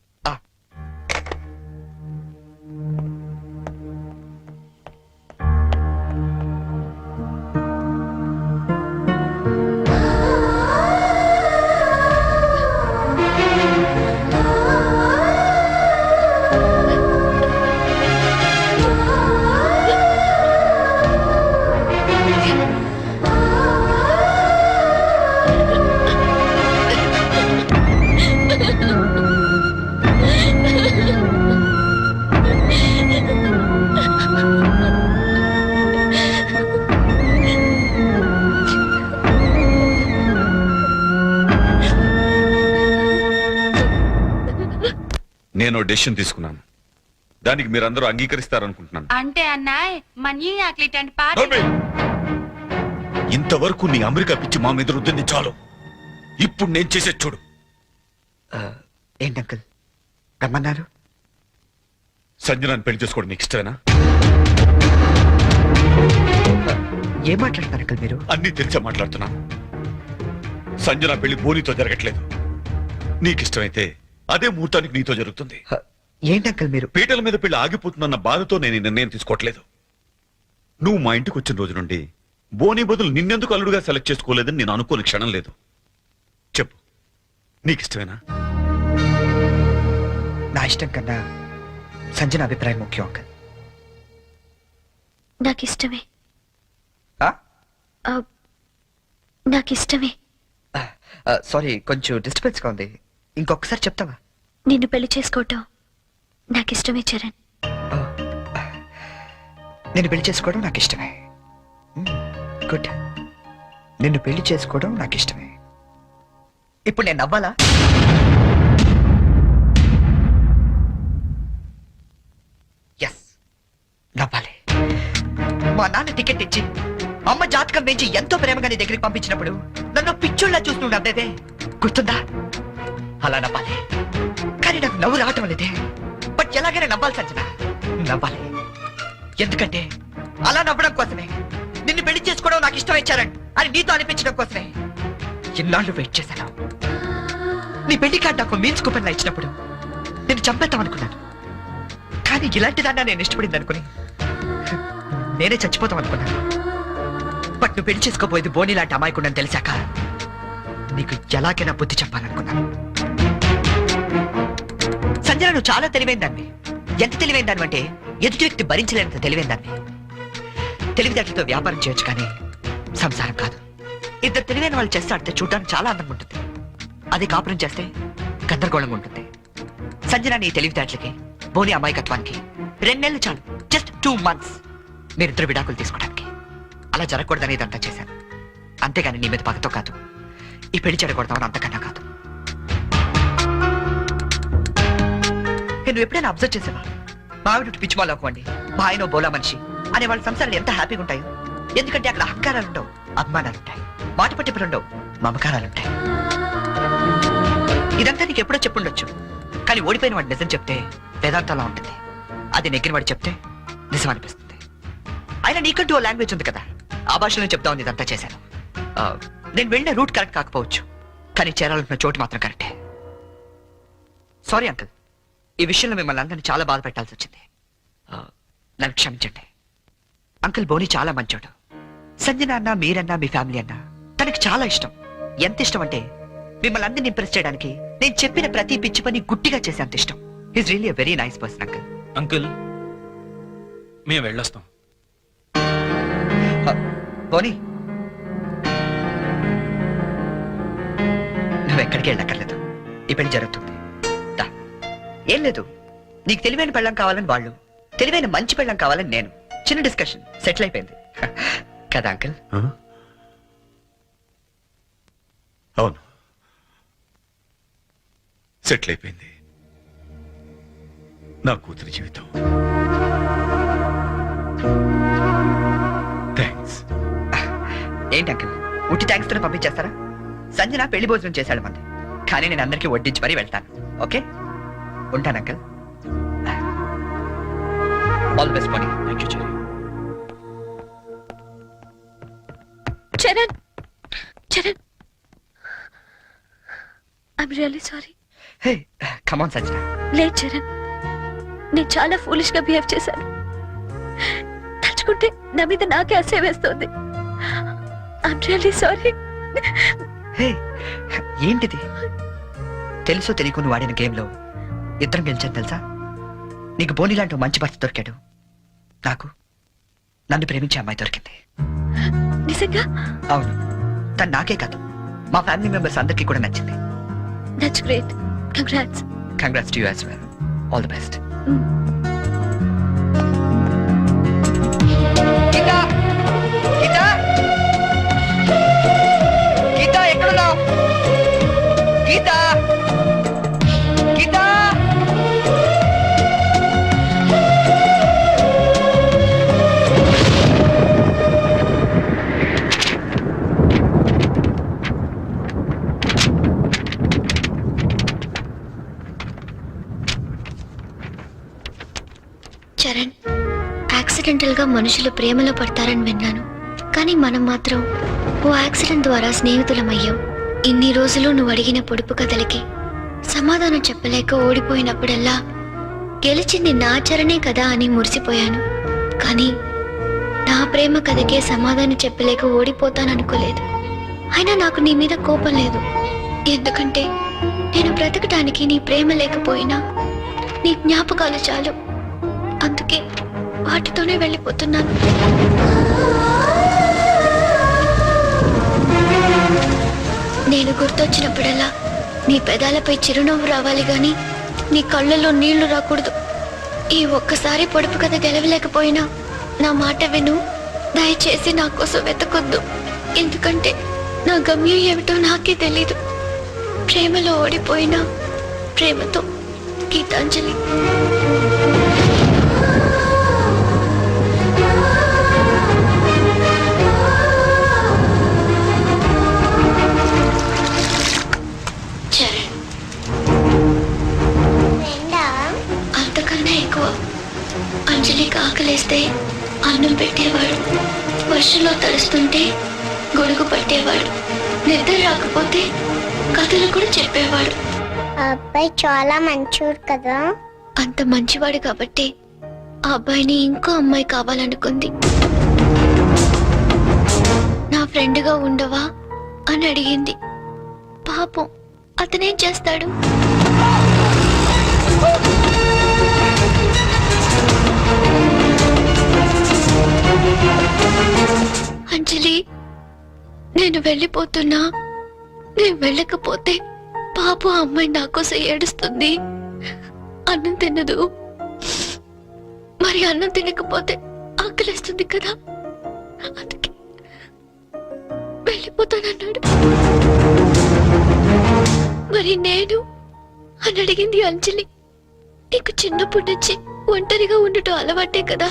H: నేను డెసిషన్ తీసుకున్నాను, దానికి మీరందరూ అంగీకరిస్తారనుకుంటున్నాను.
D: అంటే అన్నాయ్ మనీ ఆక్లిట్ అంటే పాట.
H: ఇంతవరకు నీ అమెరికా పిచ్చి మా మీద రుద్దింది చాలు. ఇప్పుడు నేను చేసే చూడు.
G: ఏంటి అంకుల్ రమ్మన్నారు?
H: సంజనాన్ని పెళ్లి చేసుకోవడం నీకు ఇష్టమేనా?
G: ఏం మాట్లాడుతున్నారు అంకుల్ మీరు?
H: అన్నీ తెలిసే మాట్లాడుతున్నాను. సంజన పెళ్లి బోనితో జరగట్లేదు. నీకు ఇష్టమైతే అదే ముహూర్తానికి నీతో జరుగుతుంది.
G: ఏంటి అంకుల్ మీరు?
H: పీటల మీద పెళ్లి ఆగిపోతుందన్న బాధతో నేను ఈ నిర్ణయం తీసుకోవట్లేదు. నువ్వు మా ఇంటికి వచ్చిన రోజు నుండి బోని బదులు నిన్నెందుకు అల్లుడుగా సెలెక్ట్ చేసుకోలేదని నేను అనుకోని క్షణం లేదు. చెప్పు, నీకు ఇష్టమేనా?
G: నా ఇష్టం కన్నా సంజన అభిప్రాయం ముఖ్యం అంకుల్.
I: నాకిష్టమే.
G: ఆ?
I: నాకిష్టమే.
G: సారీ, కొంచెం డిస్టర్బెన్స్ గా ఉంది. ఇంకొకసారి చెప్తావా?
I: నిన్ను పెళ్లి చేసుకోవటం నాకిష్టమే చరణ్.
G: నిన్ను పెళ్లి చేసుకోవడం నాకు ఇష్టమే. గుడ్. నిన్ను పెళ్లి చేసుకోవడం నాకు ఇష్టమే. ఇప్పుడు నేను నవ్వాలా? ఎస్, నవ్వాలి. మా నాన్న టికెట్ ఇచ్చి అమ్మ జాతకం పెంచి ఎంతో ప్రేమగా నీ దగ్గరికి పంపించినప్పుడు నన్ను పిచ్చోళ్ళ చూస్తూ నవ్వేదే గుర్తుందా? అలా నవ్వాలి, కానీ నాకు నవ్వు రావటం లేదే. బట్ ఎలాగైనా నవ్వాలి సంజన, నవ్వాలి. ఎందుకంటే అలా నవ్వడం కోసమే, నిన్ను పెళ్లి చేసుకోవడం నాకు ఇష్టం ఇచ్చారని అని నీతో అనిపించడం కోసమే ఎన్నాళ్ళు వెయిట్ చేశాను. నీ పెళ్లి కార్డు నాకు మీన్స్ కూపన్ ఇచ్చినప్పుడు నేను చంపేద్దాం అనుకున్నాను. కానీ ఇలాంటి దాన్ని నేను ఇష్టపడింది అనుకుని నేనే చచ్చిపోతాం అనుకున్నాను. బట్ నువ్వు పెళ్లి చేసుకోపోయేది బోని లాంటి అమాయకుండని తెలిసాక నీకు ఎలాగైనా బుద్ధి చెప్పాలనుకున్నాను. సంజన, నువ్వు చాలా తెలివైన దాన్ని. ఎంత తెలివైన దాన్ని అంటే ఎదుటి వ్యక్తి భరించలేనంత తెలివైన దాన్ని. తెలివితేటలతో వ్యాపారం చేయొచ్చు కానీ సంసారం కాదు. ఇద్దరు తెలివైన వాళ్ళు చేస్తే ఆడితే చూడడానికి చాలా అందంగా ఉంటుంది. అది కాపురం చేస్తే గందరగోళంగా ఉంటుంది. సంజన, నీ తెలివితేటలకి బోని అమాయకత్వానికి 2 నెలలు చాలు, జస్ట్ 2 months మీరిద్దరు విడాకులు తీసుకోవడానికి. అలా జరగకూడదని ఇదంతా చేశాను. అంతేగాని నీ మీద పగతో కాదు, ఈ పెళ్లి చెడకూడదామని అంతకన్నా కాదు. నువ్వు ఎప్పుడైనా అబ్జర్వ్ చేసావా? మా ఆవిడ పిచ్చి వాళ్ళు అవ్వండి, మా ఆయన బోలా మనిషి అనే వాళ్ళ సంసారాలు ఎంత హ్యాపీగా ఉంటాయో. ఎందుకంటే అక్కడ అహంకారాలు ఉండవు, అభిమానాలు ఉంటాయి, మాట పట్టింపులు ఉండవు, మమకారాలు ఉంటాయి. ఇదంతా నీకు ఎప్పుడో చెప్పుండొచ్చు, కానీ ఓడిపోయిన వాడు నిజం చెప్తే వేదాంతంలా ఉంటుంది. అది నెగ్గిన వాడు చెప్తే నిజం అనిపిస్తుంది. అయినా నీకంటూ ఓ లాంగ్వేజ్ ఉంది కదా, ఆ భాషలో చెప్తామని ఇదంతా చేశాను. నేను వెళ్ళిన రూట్ కరెక్ట్ కాకపోవచ్చు, కానీ చేరాలనుకున్న చోటు మాత్రం కరెక్టే. సారీ అంకుల్, ఈ విషయంలో మిమ్మల్ని అందరినీ చాలా బాధ పెట్టాల్సి వచ్చింది. నన్ను క్షమించండి. అంకుల్ బోని చాలా మంచోడు. సంజన అన్న, మీరన్నా, మీ ఫ్యామిలీ అన్నా తనకి చాలా ఇష్టం. ఎంత ఇష్టం అంటే మిమ్మల్ని అందరినీ ఇంప్రెస్ చేయడానికి నేను చెప్పిన ప్రతి పిచ్చి పని గుట్టిగా చేసేంత ఇష్టం. Is really a very nice person uncle.
C: Uncle, మేము వెళ్ళొస్తాం.
G: బోని, నువ్వు ఎక్కడికి వెళ్ళక్కర్లేదు, ఈ పెళ్లి జరుగుతుంది. ఏం లేదు, నీకు తెలివైన పెళ్ళం కావాలని వాళ్ళు, తెలివైన మంచి పెళ్ళం కావాలని నేను. చిన్న డిస్కషన్ సెటిల్ అయిపోయింది కదా అంకుల్?
A: అవును, సెటిల్ అయిపోయింది నా కూతురి జీవితం. థ్యాంక్స్.
G: ఏంటి అంకుల్, ఉట్టి థ్యాంక్స్ తో పంపించేస్తారా? సంజన పెళ్లి భోజనం చేశాడు మంది, కానీ నేను అందరికీ వడ్డించి మరీ వెళ్తాను. ఓకే, ఉంటాను uncle. All best money. Thank you cherry.
I: Charan, Charan, I'm really sorry.
G: Hey, come on Sanjana.
I: లేదు చరణ్, నేను చాలా ఫూలిష్ గా బిహేవ్ చేశాను. తలుచుకుంటే నా మీద నాకే అసహ్యం వేస్తుంది. I'm really sorry.
G: హే, ఏంటిది? తెలుసో తెలియకుని వాడిన గేమ్ లో ఇద్దరం గెలిచాను తెలుసా? నీకు బోని లాంటి మంచి భర్త దొరికాడు, నాకు నన్ను ప్రేమించే అమ్మాయి దొరికింది.
I: నిజంగా?
G: అవును, తను నాకే కాదు మా ఫ్యామిలీ మెంబర్స్ అందరికీ కూడా నచ్చింది.
I: That's great. Congrats.
G: Congrats to you as well. All the best. Geeta, Geeta, Geeta ఎక్కడున్నావు? గీతా, గీతా.
I: చరణ్, యాక్సిడెంటల్ గా మనుషులు ప్రేమలో పడతారని విన్నాను, కానీ మనం మాత్రం ఓ యాక్సిడెంట్ ద్వారా స్నేహితులమయ్యాం. ఇన్ని రోజులు నువ్వు అడిగిన పొడుపు కథలకి సమాధానం చెప్పలేక ఓడిపోయినప్పుడల్లా గెలిచింది నా చరణే కదా అని మురిసిపోయాను. కానీ నా ప్రేమ కథకే సమాధానం చెప్పలేక ఓడిపోతాననుకోలేదు. అయినా నాకు నీ మీద కోపం లేదు, ఎందుకంటే నేను బ్రతకడానికి నీ ప్రేమ లేకపోయినా నీ జ్ఞాపకాలు చాలు. అందుకే వాటితోనే వెళ్ళిపోతున్నాను. నేను గుర్తొచ్చినప్పుడల్లా నీ పెదాలపై చిరునవ్వు రావాలి గాని నీ కళ్ళల్లో నీళ్లు రాకూడదు. ఈ ఒక్కసారి పొడుపు కథ గెలవలేకపోయినా నా మాట విను. దయచేసి నా కోసం వెతకొద్దు, ఎందుకంటే నా గమ్యం ఏమిటో నాకే తెలీదు. ప్రేమలో ఓడిపోయినా ప్రేమతో, గీతాంజలి. పెట్టేవాడు. వర్షంలో తడుస్తుంటే గొడుగు పట్టేవాడు. నిద్ర రాకపోతే కథలు కూడా చెప్పేవాడు.
L: ఆ అబ్బాయి చాలా మంచోడు కదా.
I: అంత మంచివాడు కాబట్టి ఆ అబ్బాయిని ఇంకో అమ్మాయి కావాలనుకుంది. నా ఫ్రెండ్గా ఉండవా అని అడిగింది. పాపం అతనేం చేస్తాడు? అంజలి, నేను వెళ్ళిపోతున్నా. నేను వెళ్ళకపోతే పాప అమ్మాయి నా కోసం ఏడుస్తుంది. అన్నం తినదు. మరి అన్నం తినకపోతే ఆకలిస్తుంది కదా, అందుకే వెళ్ళిపోతానన్నాడు. మరి నేను అని అడిగింది అంజలి. నీకు చిన్నప్పటి నుంచి ఒంటరిగా ఉండటం అలవాటే కదా.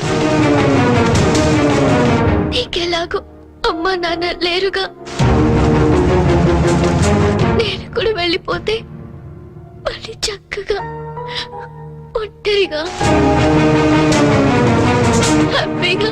I: నీకెలాగో అమ్మా నాన్న లేరుగా. నేను కూడా వెళ్ళిపోతే మళ్ళీ చక్కగా ఒంటరిగా హ్యాపీగా